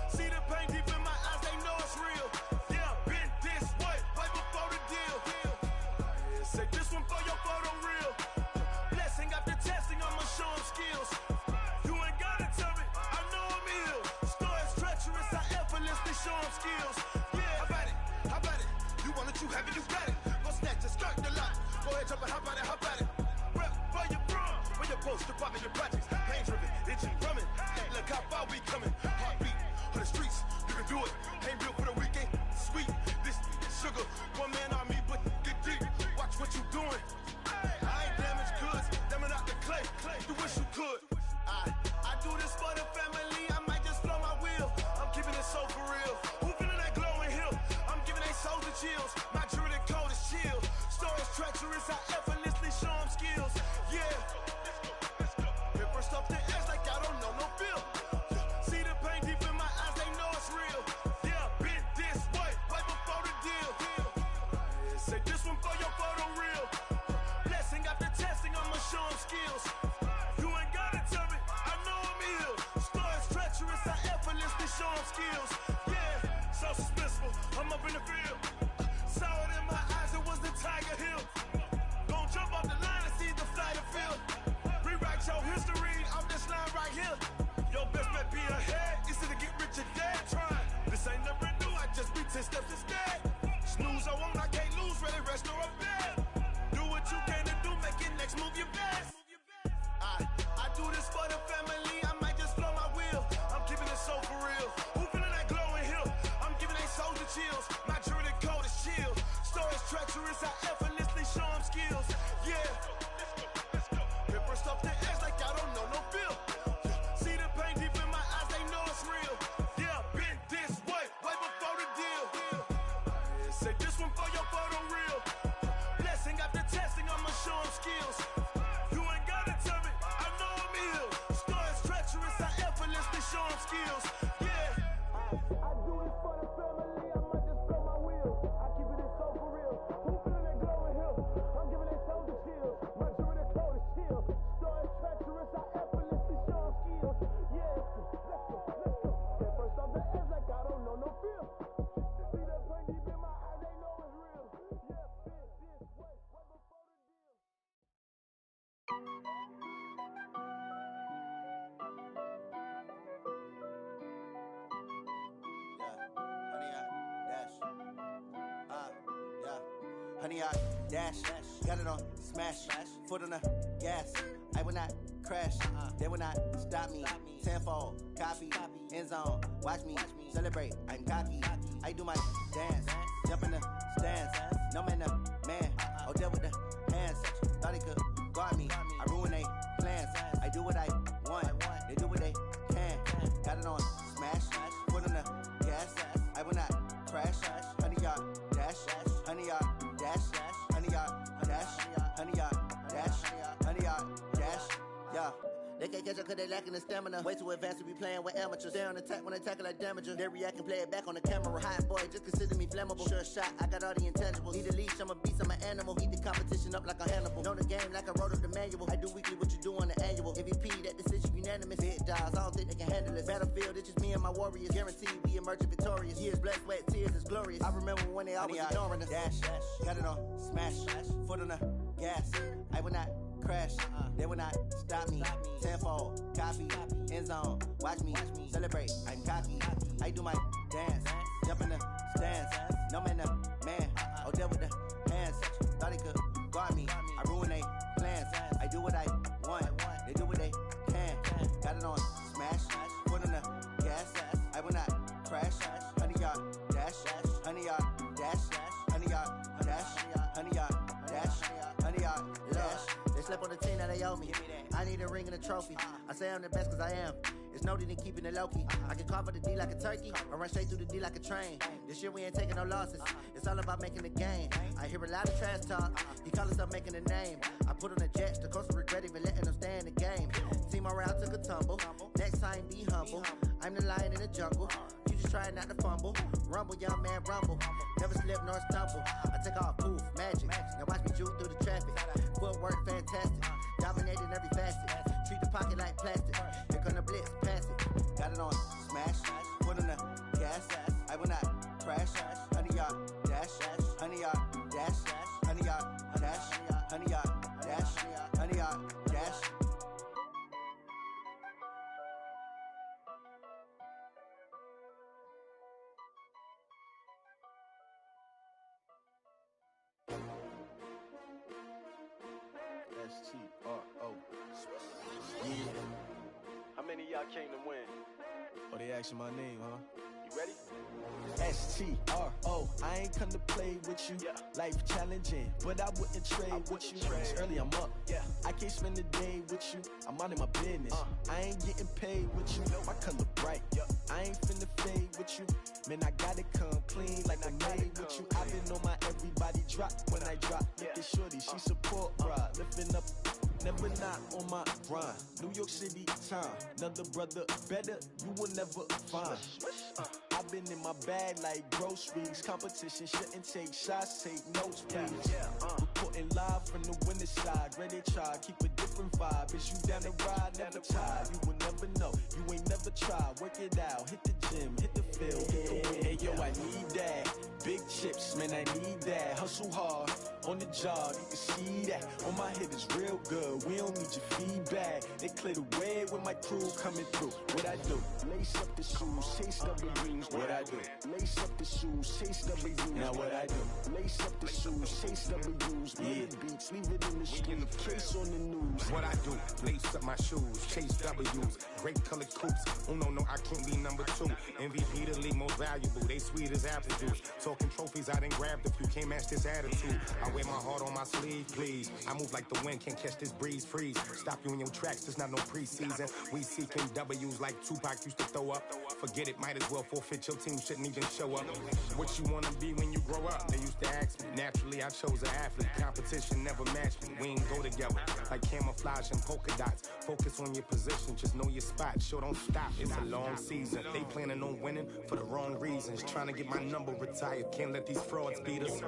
See the pain deep in my eyes, they know it's real. Yeah, been this way, right before the deal. Yeah, say this one for your photo reel. Blessing after testing, I'ma show them skills. Show them skills. Yeah, how about it? How about it? You want it, you have it, you got it. Go snatch it, skirt the lot. Go ahead, jump it, how about it? How about it? Rep for your bro, for your post, department in projects. Pain driven, itching, drumming. Look how far we coming. Heartbeat of the streets, you can do it. Ain't built for the weekend. Sweet, this sugar. One man army, but get deep. Watch what you doing. I ain't damaged goods, damn out the clay. You wish you could. I do this for the family. I might just blow my wheel. I'm keeping it so for real. Who feeling that glowing hill? I'm giving they souls the chills. My jewelry code is chill. Stories treacherous, I effortlessly show them skills. Yeah. Paper stuff the edge like I don't know no feel. See the pain deep in my eyes, they know it's real. Yeah, been this way, right before the deal. Say this one for your photo real. Blessing after testing, I'ma show them skills. You ain't gotta tell me, I know I'm ill. Stories treacherous, I effortlessly show them skills. Yeah, so suspenseful, I'm up in the field. Saw it in my eyes, it was the Tiger Hill. Gon' jump off the line and see the flight of field. Rewrite your history on this line right here. Your best bet be ahead, easy to get rich or dead trying. This ain't never new, I just be 10 steps instead. Snooze, I won't, I can't lose, ready, rest or up bed. Do what you can to do, make it next move your best. I do this for the family, I might just blow my wheel. I'm keeping it so for real. Who feeling that glowing hill? I'm giving they souls the chills. My jewelry code is chill. Stories treacherous, I effortlessly show them skills. Yeah. Paper stuff the edge like I don't know no feel. See the pain deep in my eyes, they know it's real. Yeah, been this way, way before the deal. Say this one for your photo real. Blessing after testing, I'ma show them skills. You ain't gotta tell me, I know I'm ill. Stories treacherous, I effortlessly show them skills. Yeah. I do this for the family, I might just blow my wheel. I keep it so for real. Who feeling that glowing hill? I'm giving they souls the chills. My jewelry code is chill. Stories treacherous, I effortlessly show them skills. Yeah, let's go. Get first off the edge like I don't know no feel. See that pain deep in my eyes, they know it's real. Yeah, been this way, right before the deal. Honey, I dash, got it on smash, foot on the gas. I will not crash, they will not stop me. Tenfold, copy, end zone, watch me celebrate. I'm cocky, I do my dance, jump in the stands. No man, man, oh deal with the hands. Thought he could guard me, I ruin they plans. I do what I want, they do what they can. Got it on smash, foot on the gas. I will not crash, honey, y'all dash, honey, y'all dash, honey, y'all dash, honey, y'all dash, honey, y'all dash, yeah. They can't catch up cause they lacking the stamina. Way too advanced to be playing with amateurs. Stay on attack when they tackle like damager. They react and play it back on the camera. Hot boy, just consider me flammable. Sure shot, I got all the intangibles. Need a leash, I'm a beast, I'm an animal. Eat the competition up like a Hannibal. Know the game like I wrote up the manual. I do weekly what you do on the annual. MVP, that decision unanimous. Big dogs, I don't think they can handle it. Battlefield, it's just me and my warriors. Guaranteed we emerge victorious. Years, blood, sweat, tears, it's glorious. I remember when they always ignoring us. Dash, got it on smash, foot on the gas. I will not crash, they will not stop me. Tenfold, copy, end zone, watch me celebrate. I'm cocky, I do my dance, jump in the stands. No man, man, oh deal with the hands. Thought he could guard me, I ruin they plans. I do what I want, they do what they can. Got it on smash, foot on the gas. I will not crash, honey, y'all dash, honey, y'all dash, honey, y'all dash, honey, y'all dash, honey, y'all dash. They slept on the team that they owe me. I need a ring and a trophy. I say I'm the best cause I am. It's no need in keeping it low-key. I can carve up the D like a turkey or run straight through the D like a train. This year we ain't taking no losses. It's all about making the game. I hear a lot of trash talk. He call himself making a name. I put on the Jets. The coach will regret even letting them stay in the game. Team morale took a tumble. Next time be humble. I'm the lion in the jungle. You just try not to fumble. Rumble, young man, rumble. Never slip nor stumble. I take off, poof, magic. Now watch me juke through the traffic. Footwork fantastic. Dominating every facet. Treat the pocket like plastic. Here come the blitz, pass it. Got it on smash. Foot on the gas. I will not crash. Honey, y'all dash. Honey, y'all dash. Honey, y'all dash. Honey, y'all dash. Honey, y'all dash. STRO. many of y'all came to win? Oh, they asking my name, huh? You ready? S-T-R-O, I ain't come to play with you. Yeah. Life challenging, but I wouldn't trade with you. It's early, I'm up. Yeah. I can't spend the day with you. I'm minding my business. I ain't getting paid with you. My color bright. I ain't finna fade with you. Man, I gotta come clean like I'm made with you. I've been on my everybody drop when I drop. Look at shorty, she support ride. Lifting up, never not on my grind. New York City time. Another brother better, you will never find. I've been in my bag like groceries. Competition shouldn't take shots, take notes, please. Reporting live from the winning side. Ready to try, keep a different vibe. Is you down the ride, never tired. You will never know, you ain't never tried. Work it out, hit the gym, hit the field, hit the win. Hey yo, I need that. Big chips, man, I need that. Hustle hard, on the job, you can see that. On my head is real good, we don't need your feedback. They clear the way with my crew coming through. What I do? Lace up the shoes, chase W's. What I do? Lace up the shoes, chase W's. Now what I do? Lace up the shoes, chase W's. Yeah. Beats, leave it in the street, case on the news. What I do? Lace up my shoes, chase W's. Great colored coops. Oh no, I can't be number 2. MVP the league most valuable. They sweet as apple juice. Talking trophies, I done grabbed a few. Can't match this attitude. I wear my heart on my sleeve, please. I move like the wind, can't catch this breeze. Freeze. Stop you in your tracks. There's not no preseason. We seeking W's like Tupac used to throw up. Forget it, might as well forfeit. Your team shouldn't even show up. What you wanna be when you grow up? They used to ask me. Naturally, I chose an athlete. Competition never matched me. We ain't go together like camouflage and polka dots. Focus on your position, just know your spot. Sure, don't stop. It's a long season. They planning on winning for the wrong reasons. Trying to get my number retired. Can't let these frauds beat us.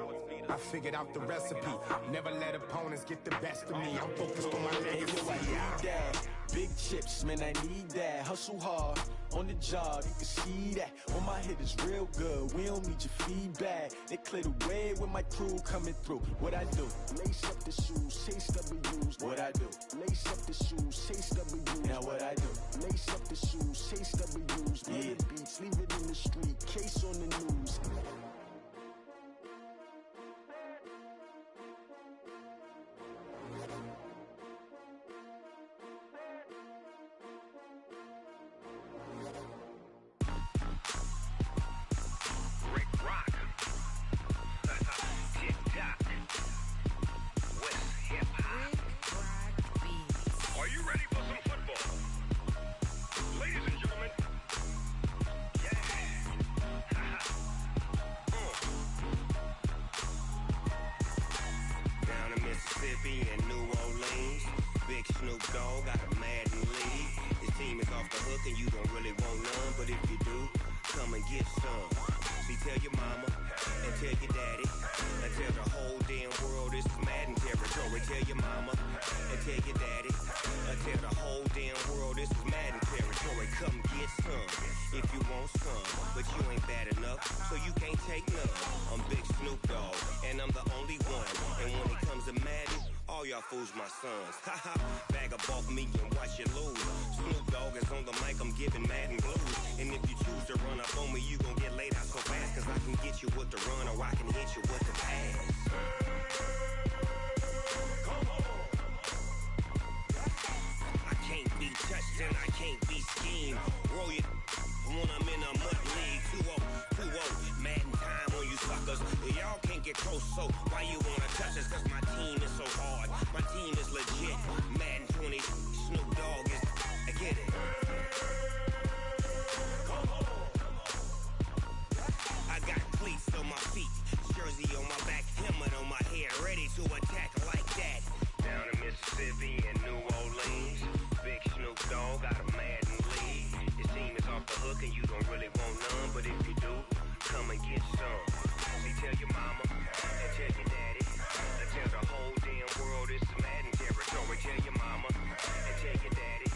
I figured out the recipe. Never let opponents get the best of me. I'm focused on my legacy. I need that. Big chips, man, I need that. Hustle hard, on the job, you can see that. On my head is real good, we don't need your feedback. They clear the way with my crew coming through. What I do? Lace up the shoes, chase W's. What I do? Lace up the shoes, chase W's. Now what I do? Lace up the shoes, chase W's. Yeah. Beats, leave it in the street, case on the news. My sons, haha, bag up off me and watch you lose. Snoop Dogg is on the mic, I'm giving Madden blues. And if you choose to run up on me, you gon' get laid out so fast. Cause I can get you with the run or I can hit you with the pass. Come on. I can't be touched and I can't be schemed. Roll it when I'm in a mud league. 2-0, Madden time on you suckers. Y'all can't get close, so why you wanna touch us? Cause my team is so hard. My team is legit. Madden 20, Snoop Dogg is. I get it. Come on. I got cleats on my feet, jersey on my back, helmet on my head, ready to attack like that. Down in Mississippi and New Orleans, Big Snoop Dogg got a Madden lead. Your team is off the hook and you don't really want none, but if you do, come and get some. See, tell your mama and tell your daddy. Tell the whole damn world it's Madden territory. Tell your mama and tell your daddy.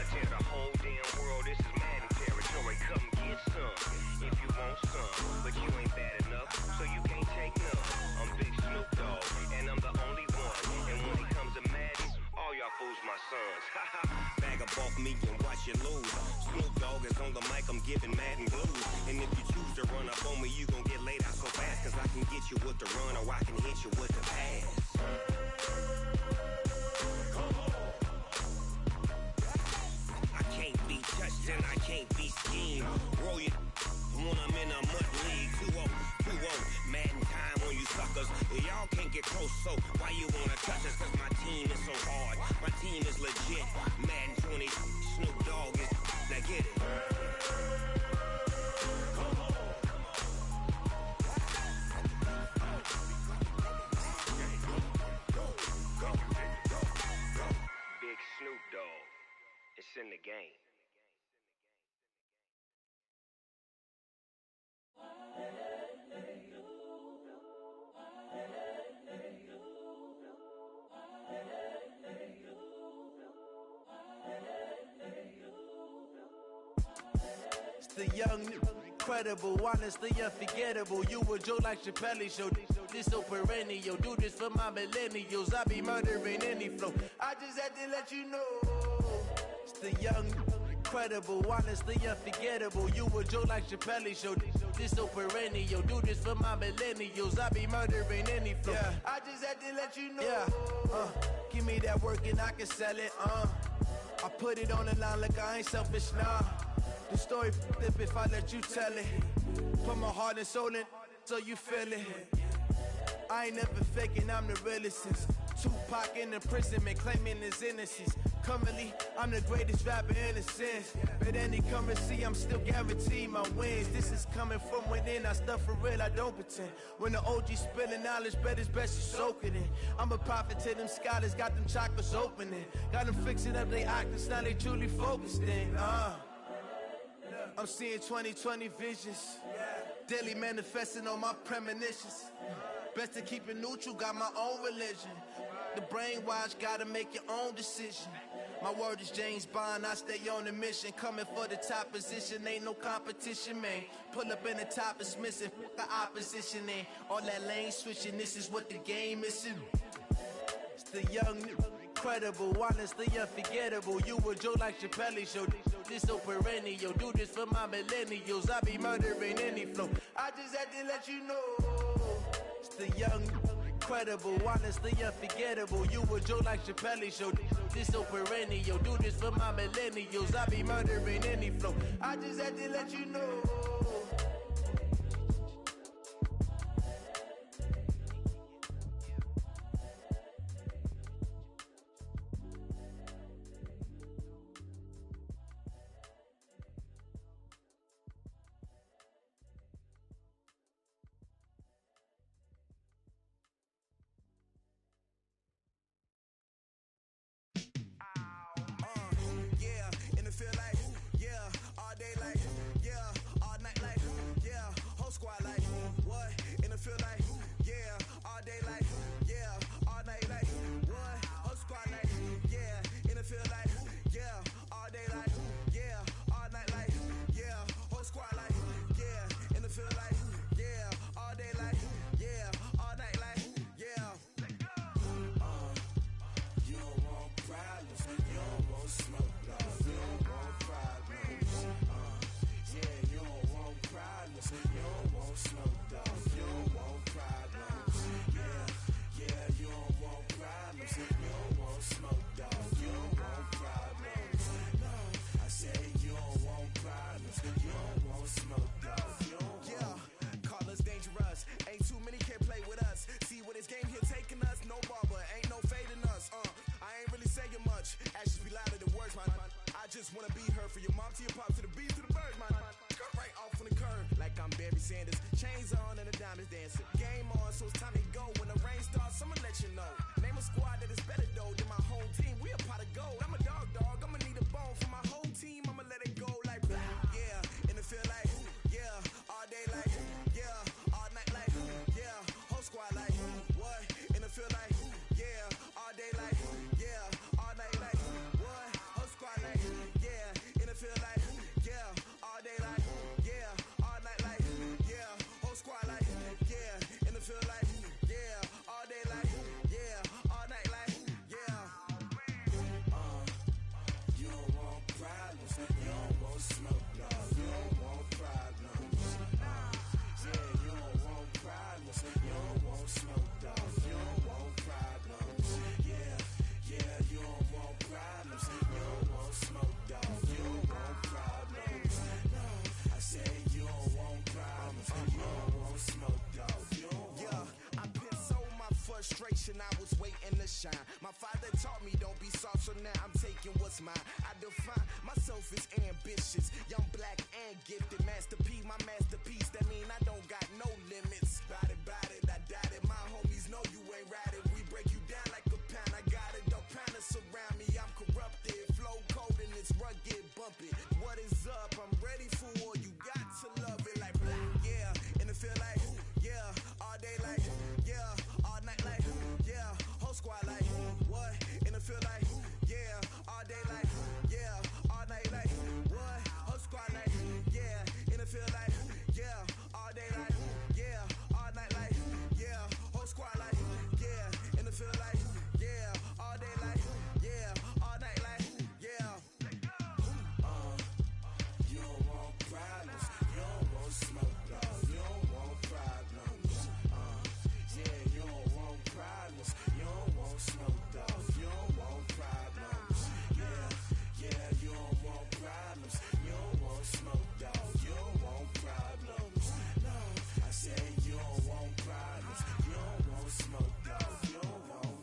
Tell the whole damn world this is Madden territory. Come get some if you want some, but you ain't bad enough, so you can't take none. I'm Big Snoop Dogg, and I'm the only one. And when it comes to Madden, all y'all fools my sons. Bag up off me and watch you lose. Snoop Dogg is on the mic, I'm giving Madden blues. And if you choose to run up on me, you gon' get laid out so fast. Cause I can get you with the run or I can hit you with the pass. I can't be So why you wanna touch us? Cause my team is so hard. My team is legit. Madden 20, Snoop Dogg is. Now get it. Big Snoop Dogg. It's in the game. It's the young, incredible, honestly unforgettable. You a Joe like Chappelle show. This so perennial. Do this for my millennials. I be murdering any flow. I just had to let you know. It's the young, incredible, honestly unforgettable. You a Joe like Chappelle show. This so perennial. Do this for my millennials. I be murdering any flow. Yeah. I just had to let you know. Yeah. Give me that work and I can sell it. I put it on the line like I ain't selfish, nah. The story flip if I let you tell it. Put my heart and soul in so you feel it. I ain't never faking, I'm the realest since Tupac in imprisonment, claiming his innocence. Currently, I'm the greatest rapper in a sense. But any currency, I'm still guaranteed my wins. This is coming from within, I stuff for real, I don't pretend. When the OG spilling knowledge, bet it's best you soak it in. I'm a prophet to them scholars, got them chakras opening. Got them fixing up they octaves, now they truly focused in. I'm seeing 2020 visions. Daily manifesting on my premonitions. Best to keep it neutral, got my own religion. The brainwash, gotta make your own decision. My word is James Bond, I stay on the mission. Coming for the top position, ain't no competition, man. Pull up in the top is missing, the opposition ain't. All that lane switching, this is what the game is. It's the young, incredible, honestly unforgettable. You a Joe like Chappelle show. This so perennial. Do this for my millennials. I be murdering any flow. I just had to let you know. It's the young, incredible, honestly unforgettable. You a Joe like Chappelle show. This so perennial. Do this for my millennials. I be murdering any flow. I just had to let you know. shine. My father taught me don't be soft, so now I'm taking what's mine. I define myself as ambitious, young, black, and gifted. Master P, my masterpiece. That mean I don't got no limits. Bout it, I doubt it. My homies know you ain't ratted. We break you down like a pound. I got it, don't pound to surround me. I'm corrupted, flow cold and it's rugged, bumpy. What is up? I'm ready for war. You got to love it like black, yeah. And it feel like, yeah. All day like, yeah. All night like, yeah. Whole squad like, what? And it feel like, yeah. All day like, yeah. All night like, what? Whole squad like, yeah. And it feel like, yeah. All day like, yeah. All night like, yeah. Whole squad like, yeah. And it feel like, yeah. All day like, yeah. All night like, yeah. You don't want problems. You don't want smoke, dog. You don't want problems. Yeah, you don't want problems. You don't want smoke, dog. You don't want problems. Yeah, you don't want problems. You don't want smoke, dog. You don't want problems. No, I said you don't want problems. You don't want smoke, dog. You don't want.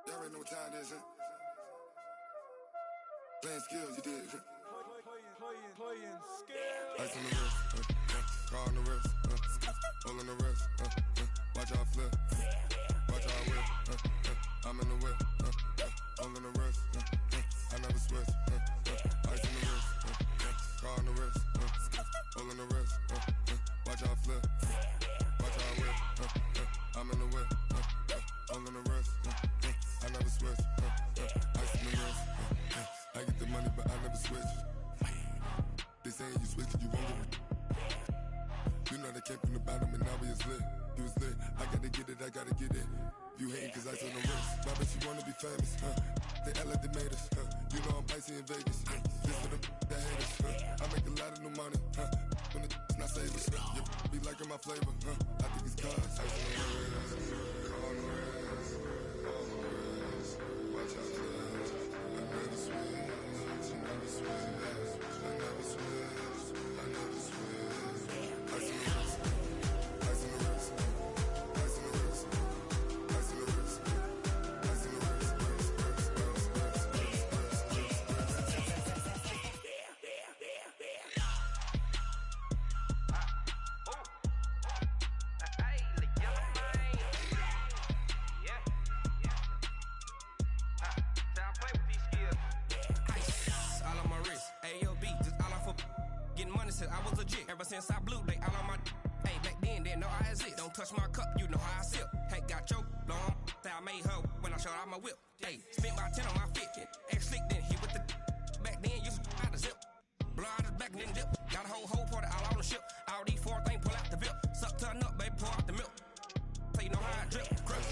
Y'all already know what time it is, huh? Playing skills, you did. Playing skills. Ice on the wrist, car on the wrist, all on the wrist, watch out flip, watch out whip, I'm in the whip, all on the wrist, I never switch, ice on the wrist, car on the wrist, all on the wrist, watch out flip, watch out whip, I'm in the whip, all on the wrist, I never switch, ice on the wrist, I get the money but I never switch. They saying you switching, you won't get it. You know they came from the bottom and now we is lit. You was lit, I gotta get it, I gotta get it. You hating cause ice on the wrist. Why bet you wanna be famous, They act like they made us, You know I'm icy in Vegas, This for the that hate us, I make a lot of new money, When it's not savers, You be liking my flavor, I think it's cause ice on the wrist, on the wrist, on the wrist. Watch out, cuz I never switch, I never switch. I never switch, I never switch. Ice on the wrist, ice on the wrist, ice on the wrist, ice on the wrist, ice on the wrist, I was legit. Ever since I blew, they all on my. Hey, back then, didn't know I exist. Don't touch my cup, you know how I sip. Hey, got your long. Say I made her when I showed out my whip. Hey, spent my 10 on my fit. Ex slick, then hit with the. Back then, used to out the zip. Blow out his back and then dip. Got a whole party all on the ship. All these four things, pull out the VIP. Suck, turn up, baby, pour out the milk. So you know how I drip. Crush.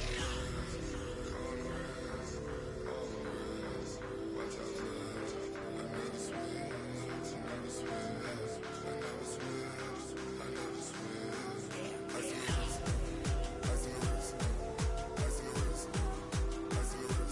Watch out, cuz I never switch, I never switch. I never switch, I never switch. Ice on the wrist, ice on the wrist, ice on the wrist, ice on the wrist,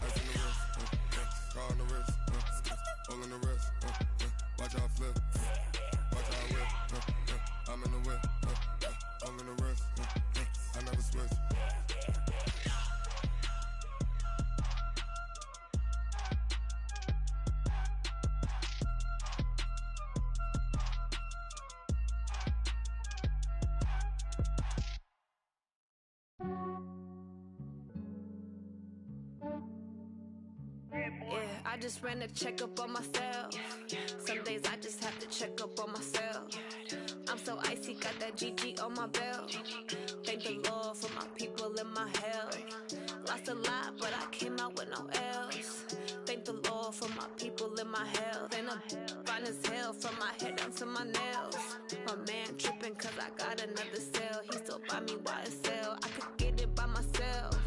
ice on the wrist, car on the wrist, all on the wrist, watch out flip, watch out whip, I'm in the whip, all on the wrist, I never switch. Yeah, I just ran a checkup on myself. Some days I just have to check up on myself. I'm so icy, got that GG on my belt. Thank the Lord for my people in my hell. Lost a lot, but I came out with no L's. Thank the Lord for my people in my health. And I'm fine as hell from my head down to my nails. My man tripping cause I got another cell. He still buy me YSL. I could get it by myself.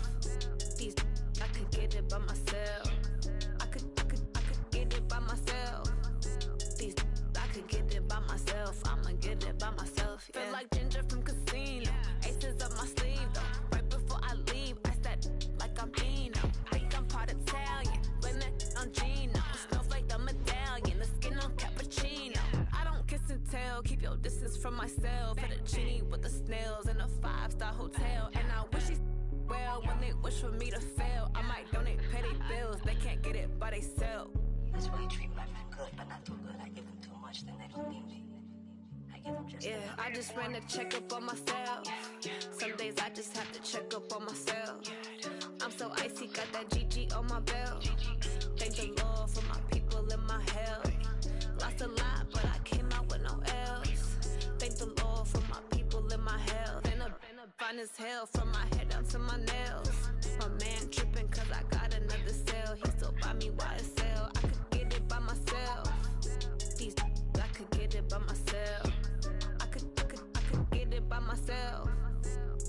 These I could get it by myself. I could get it by myself. These I could get it by myself. I'ma get it by myself. Yeah. Feel like Ginger from Casino. Aces up my sleeve though. Right before I leave, I said like I'm Dino. Think I'm part Italian. Blame that on Gino. Snowflake the medallion. The skin on cappuccino. I don't kiss and tell. Keep your distance from myself. Fettuccine with the snails in a 5-star hotel. And I wish he's well when they wish for me to fail. I might donate petty bills. They can't get it by themselves. That's why you treat my friend good, but not too good. I give them too much, then they don't need me. I give them just yeah, I just ran a checkup on myself. Some days I just have to check up on myself. I'm so icy, got that GG on my belt. Thank the Lord for my people in my health. Lost a lot, but I came out with no L's. Thank the Lord for my people in my health. And I'm fine as hell from my head down to my nails. My man tripping cause I got another cell. He still buy me YSL. I could get it by myself. These I could get it by myself. I could get it by myself.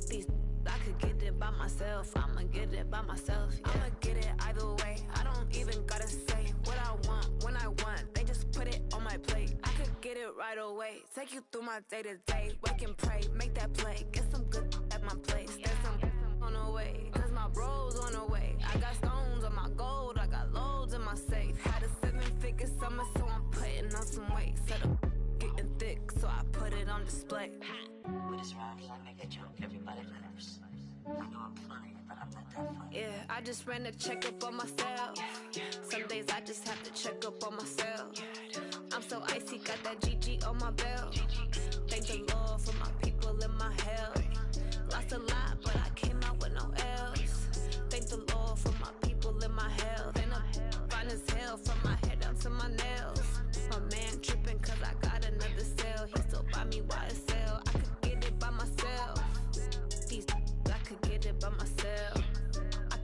These I could get it by myself. I'ma get it by myself. Yeah. I'ma get it either way. I don't even gotta say what I want when I want. They just put it on my plate. I could get it right away. Take you through my day to day. Wake and pray, make that play. Get some good at my place. There's some on the way. Cause my bros on the way. I got stones on my gold. I got loads in my safe. Had a 7-figure summer, so I'm putting on some weight. Set up getting thick, so I put it on display. With this rhyme, I make a joke. Everybody laughs. I know I'm funny, but I'm not that funny. Yeah, I just ran a checkup on myself. Some days I just have to check up on myself. I'm so icy, got that GG on my belt. Thank the Lord for my people in my health. Lost a lot, but I came out with no L's. Thank the Lord for my people in my health. And I'm fine as hell from my head down to my nails. My man tripping cause I got another cell. He still buy me YSL. I could get it by myself. These I could get it by myself. I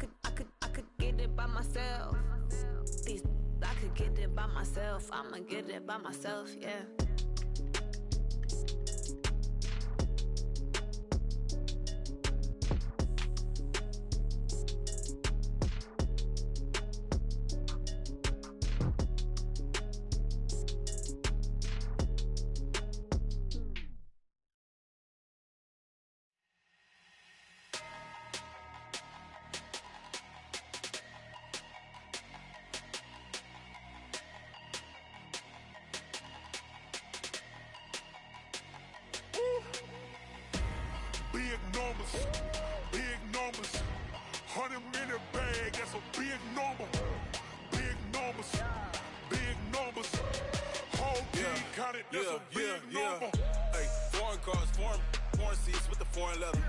could get it by myself. These I could get it by myself. I'ma get it by myself, yeah. Big numbers, 100 minute bag, that's a big number. Big numbers, whole team counted, that's a big number. Hey, foreign cars, foreign seats with the foreign leather.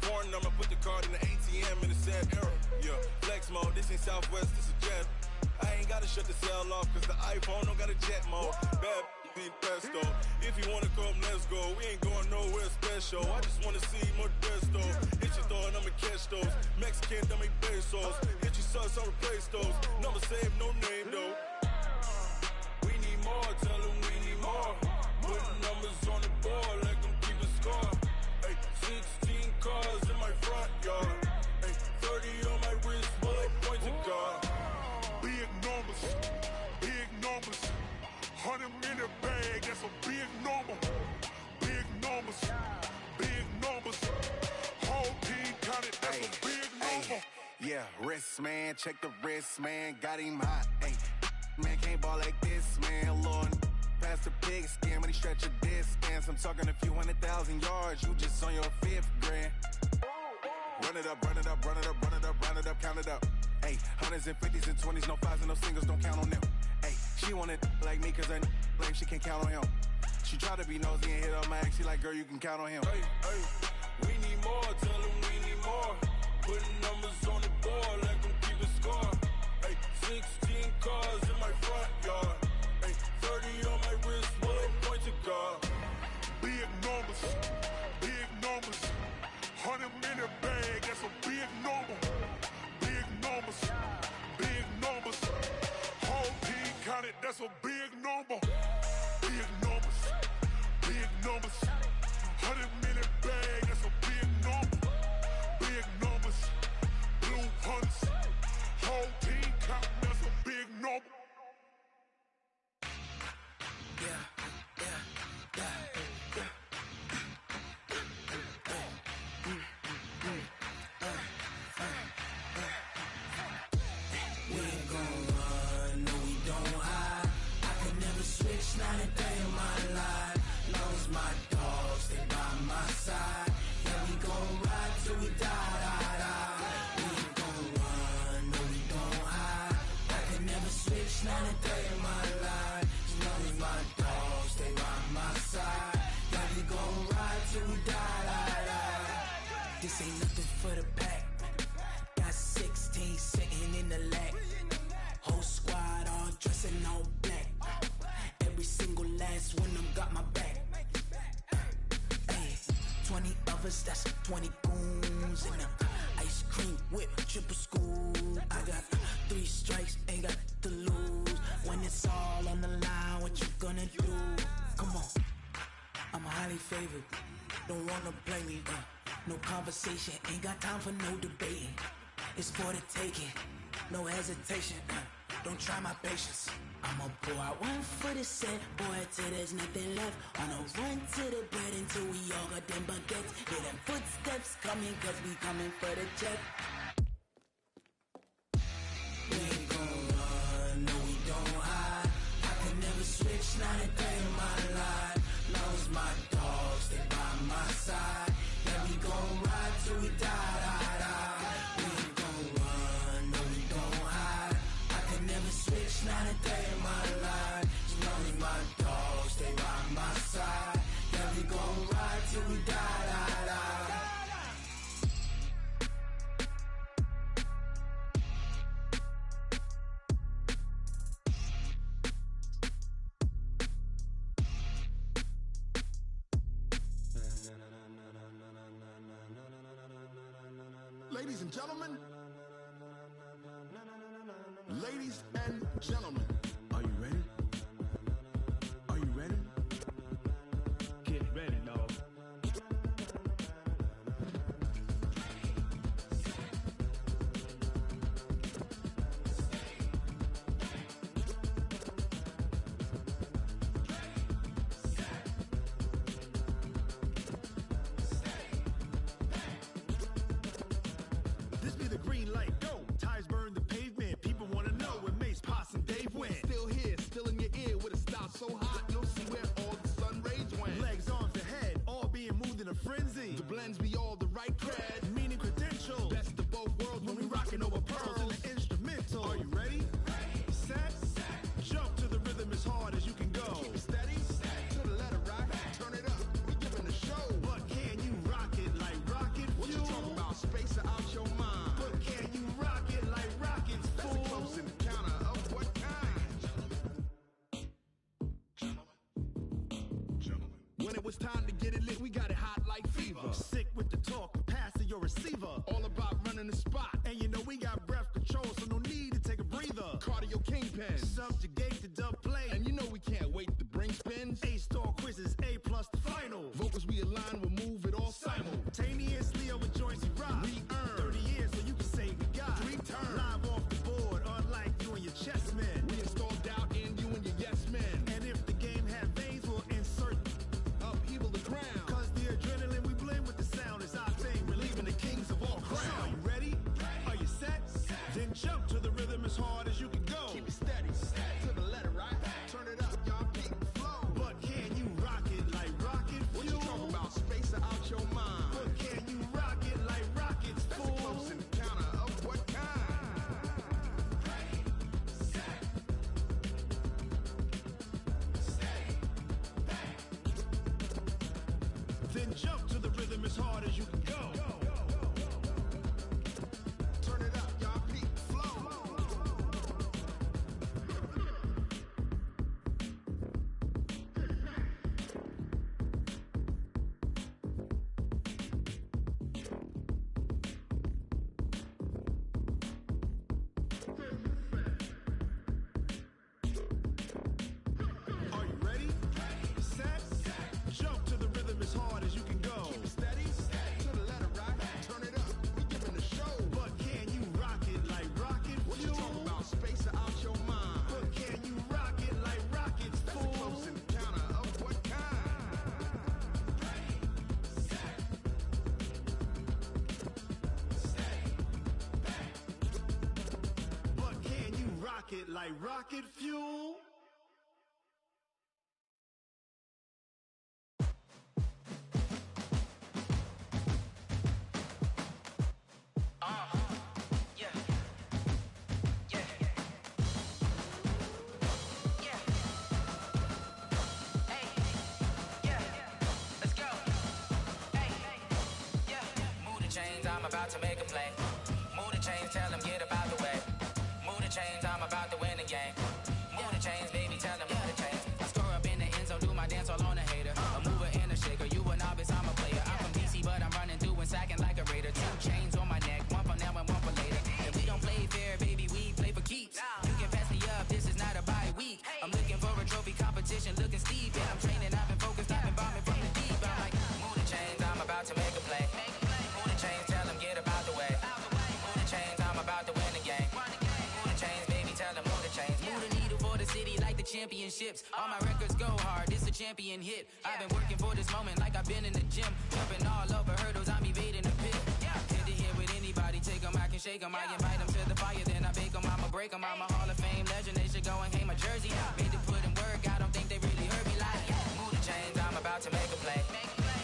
Foreign number, put the card in the ATM in the sad era. Yeah, flex mode, this ain't Southwest, this is jet. I ain't gotta shut the cell off, cause the iPhone don't got a jet mode. Bad need pesto. If you wanna come, let's go. We ain't going nowhere special. I just wanna see Modesto. Hit your throw and I'ma catch those. Mexican, don't make pesos. Hit your sauce, I'll replace those. Number save, no name though. We need more, tell them we need more. Putting numbers on the board, like them keep a score. Hey, 16 cars in my front yard. Hey, 30 on my wrist, bullet point to God. Big numbers, 100 minute bag, that's a big number. Big numbers, whole team counted, that's a big number. Yeah, wrist man, check the wrist man, got him hot. Ay, man can't ball like this, man. Lord, past the pig skin when he stretch a distance. I'm talking a few 100,000 yards, you just on your 5th grand. Run it up, count it up. Ay, hundreds and 50s and 20s, no 5s and no singles, don't count on them. Ay, she want it like me cause her lame, she can't count on him. She try to be nosy and hit up my ex, she like, girl, you can count on him. Hey, we need more, tell them we need more. Putting numbers on the board, like them keep a score. Hey, 16 cars in my front yard. Hey, 30 on my wrist, bullet point to God. Big This ain't nothing for the pack. Got 16 sitting in the lap. Whole squad all dressing all black. Every single last one of them got my back. 20 of us, that's 20 goons in the ice cream whip, triple school. I got 3 strikes, ain't got to lose. When it's all on the line, what you gonna do? Come on, I'm highly favored. Don't wanna play me, no conversation, ain't got time for no debating. It's for the taking, no hesitation. Don't try my patience. I'ma pour out one for the set, boy, till there's nothing left. On a run to the bed until we all got them baguettes. Hear them footsteps coming, cause we coming for the check. We ain't gon' run, no we don't hide. I can never switch, not a day in my life. Lost my dogs, they by my side. Yeah, we gon' ride till we die, die, die. We ain't gon' run, no we don't hide. I can never switch, not a day in my life. As long as my dogs stay by my side. Yeah, we gon' ride till we die, die, die. Ladies and gentlemen, ladies and gentlemen, are you ready? Are you ready? Get ready, dog. This be the green light, go. Tires burn the pavement. People wanna know where Mace, Pops, and Dave went. Still here, still in your ear with a style so hot, you'll see where all the sun rays went. Legs, arms, and head, all being moved in a frenzy. The blends be all the right cred, meaning credentials. Best of both worlds when we rockin' over pearls in the instrumental. Are you ready? Set, jump to the rhythm as hard as you can go. Keep it steady, to the letter rock, turn it up, we giving the show. But can you rock it like rocket fuel? What you talking about, space out your mind? But can you rock it like rockets, fool? That's a close encounter of what kind? Gentlemen. When it was time to get it lit, we got it hot like fever. Sick with the talk, pass to your receiver. All about running the spot. And you know we got breath control, so no need to take a breather. Cardio kingpin, subjugate the dub play. And you know we can't wait to bring spins. A-star quizzes, A+ the final. Vocals we align, we'll move it all simultaneously over joints we rock. We earn 30 years, so you can say we got 3 turns. Live off the board, unlike you and your chess men. We install doubt in you and your yes men. And if the game had veins, we'll insert upheaval the ground. Cause the adrenaline we blend with the sound is our thing, relieving the kings of all crowns. So are you ready? Are you set? Then jump to the rhythm as hard as you can go. Keep it steady, to the letter right. Turn it up, y'all keep the flow. But can you rock it like rocket fuel? What you talking about, space out your mind? But can you rock it like rockets, fool? That's a close encounter of what kind? Then jump to the rhythm as hard as you can go. Turn it up, y'all peak flow. Are you ready? Set, jump to the rhythm as hard as you can go. Keep it steady, to the letter right. Turn it up, we giving the show. But can you rock it like rocket fuel? What you talking about, space out your mind? But can you rock it like rockets, fool? That's a close encounter of what kind? But can you rock it like rocket fuel? about to make a play. Move the chains, tell them get up out the way. Move the chains, I'm about to win the game. Move the chains, baby, tell them move the chains. I score up in the end zone, do my dance all on a hater. A mover and a shaker, you a novice, I'm a player. I'm from DC, but I'm running through and sacking like a raider. 2 chains on my neck, one for now and one for later. And we don't play fair, baby, we play for keeps. You can pass me up, this is not a bye week. I'm looking for a trophy competition, looking steep. Yeah, I'm training, I've been focused, I've been bombing from the deep. I'm like, move the chains, I'm about to make a play. Move the chains, tell them get up out the way. Move the chains, I'm about to win the game. Move the chains, baby, tell them move the chains. Move the needle for the city like the championships. All my records go hard, this a champion hit. I've been working for this moment like I've been in the gym. Jumping all over hurdles, I'm evading the pit. Hit it here with anybody, take them, I can shake them. I invite them to the fire, then I bake them, I'ma break them. I'm a Hall of Fame legend, they should go and hang my jersey. Made to put in work, I don't think they really heard me like, move the chains, I'm about to make a play.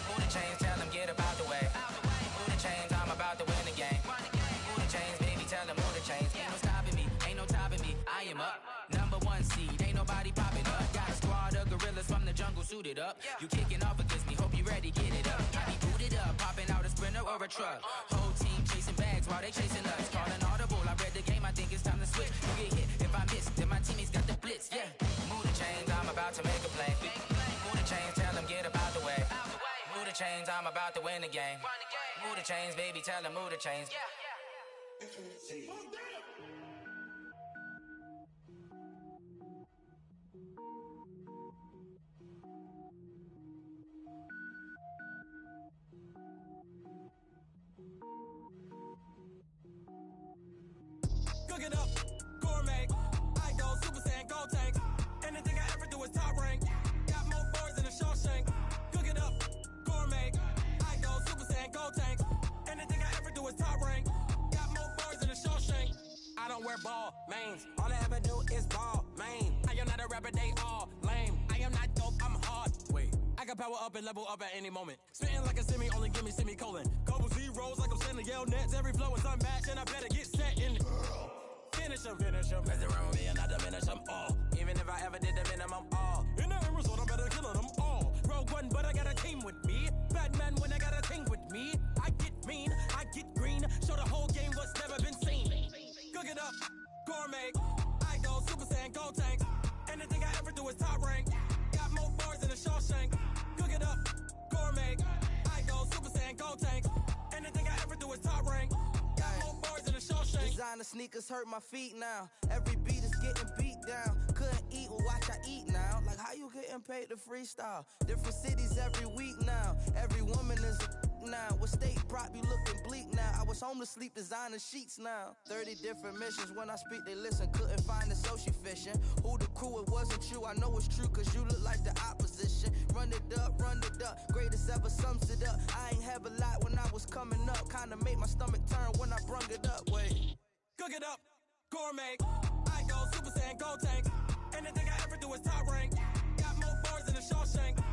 Move the chains, tell them get up out the way. Move the chains, I'm about to win the game. Move the chains, baby, tell them move the chains. Ain't no stopping me, ain't no topping me, I am up. Number 1 seed, ain't nobody popping up. Got a squad of gorillas from the jungle suited up. You kicking off against me, hope you ready, get it up. I be booted up, popping out a Sprinter or a truck. Whole team chasing bags while they chasing us. Calling audible, I read the game, I think it's time to switch. You get hit if I miss, then my teammates got the blitz, yeah. Move the chains, I'm about to make a play. Move the chains, tell them get up out the way. Move the chains, I'm about to win the game. Move the chains, baby, tell them move the chains. Cook it up, gourmet. I go Super Saiyan, gold tank. Anything I ever do is top rank. Got more boards than a Shawshank. Cook it up, gourmet. I go Super Saiyan, gold tank. Anything I ever do is top rank. Got more boards than a Shawshank. I don't wear ball mains. All I ever do is ball main. I am not a rapper, they all lame. I am not dope, I'm hard. Wait, I can power up and level up at any moment. Spitting like a semi, only give me semicolon. Couple zeros like I'm sending yell nets. Every flow is unmatched and I better get set in. Finish them. Mess around with me and I diminish them all. Even if I ever did the minimum all. In the end result, I better kill them all. Rogue One, but I got a team with me. Batman when I got a thing with me. I get mean, I get green. Show the whole game what's never been seen. Cook it up, gourmet. I go Super Saiyan, gold tank. Anything I ever do is top rank. Got more bars than a Shawshank. Cook it up, gourmet. I go Super Saiyan, gold tank. Anything I ever do is top rank. Designer sneakers hurt my feet now. Every beat is getting beat down. Couldn't eat, well watch I eat now. Like how you getting paid to freestyle? Different cities every week now. Every woman is a now. What state prop you looking bleak now? I was home to sleep, designer sheets now. 30 different missions. When I speak they listen. Couldn't find it, so she fishing. Who the crew, it wasn't you. I know it's true cause you look like the opposition. Run it up, greatest ever sums it up. I ain't have a lot when I was coming up. Kinda made my stomach turn when I brung it up. Wait. Cook it up, gourmet. I go Super Saiyan, gold tank. Anything I ever do is top rank. Got more bars than a Shawshank.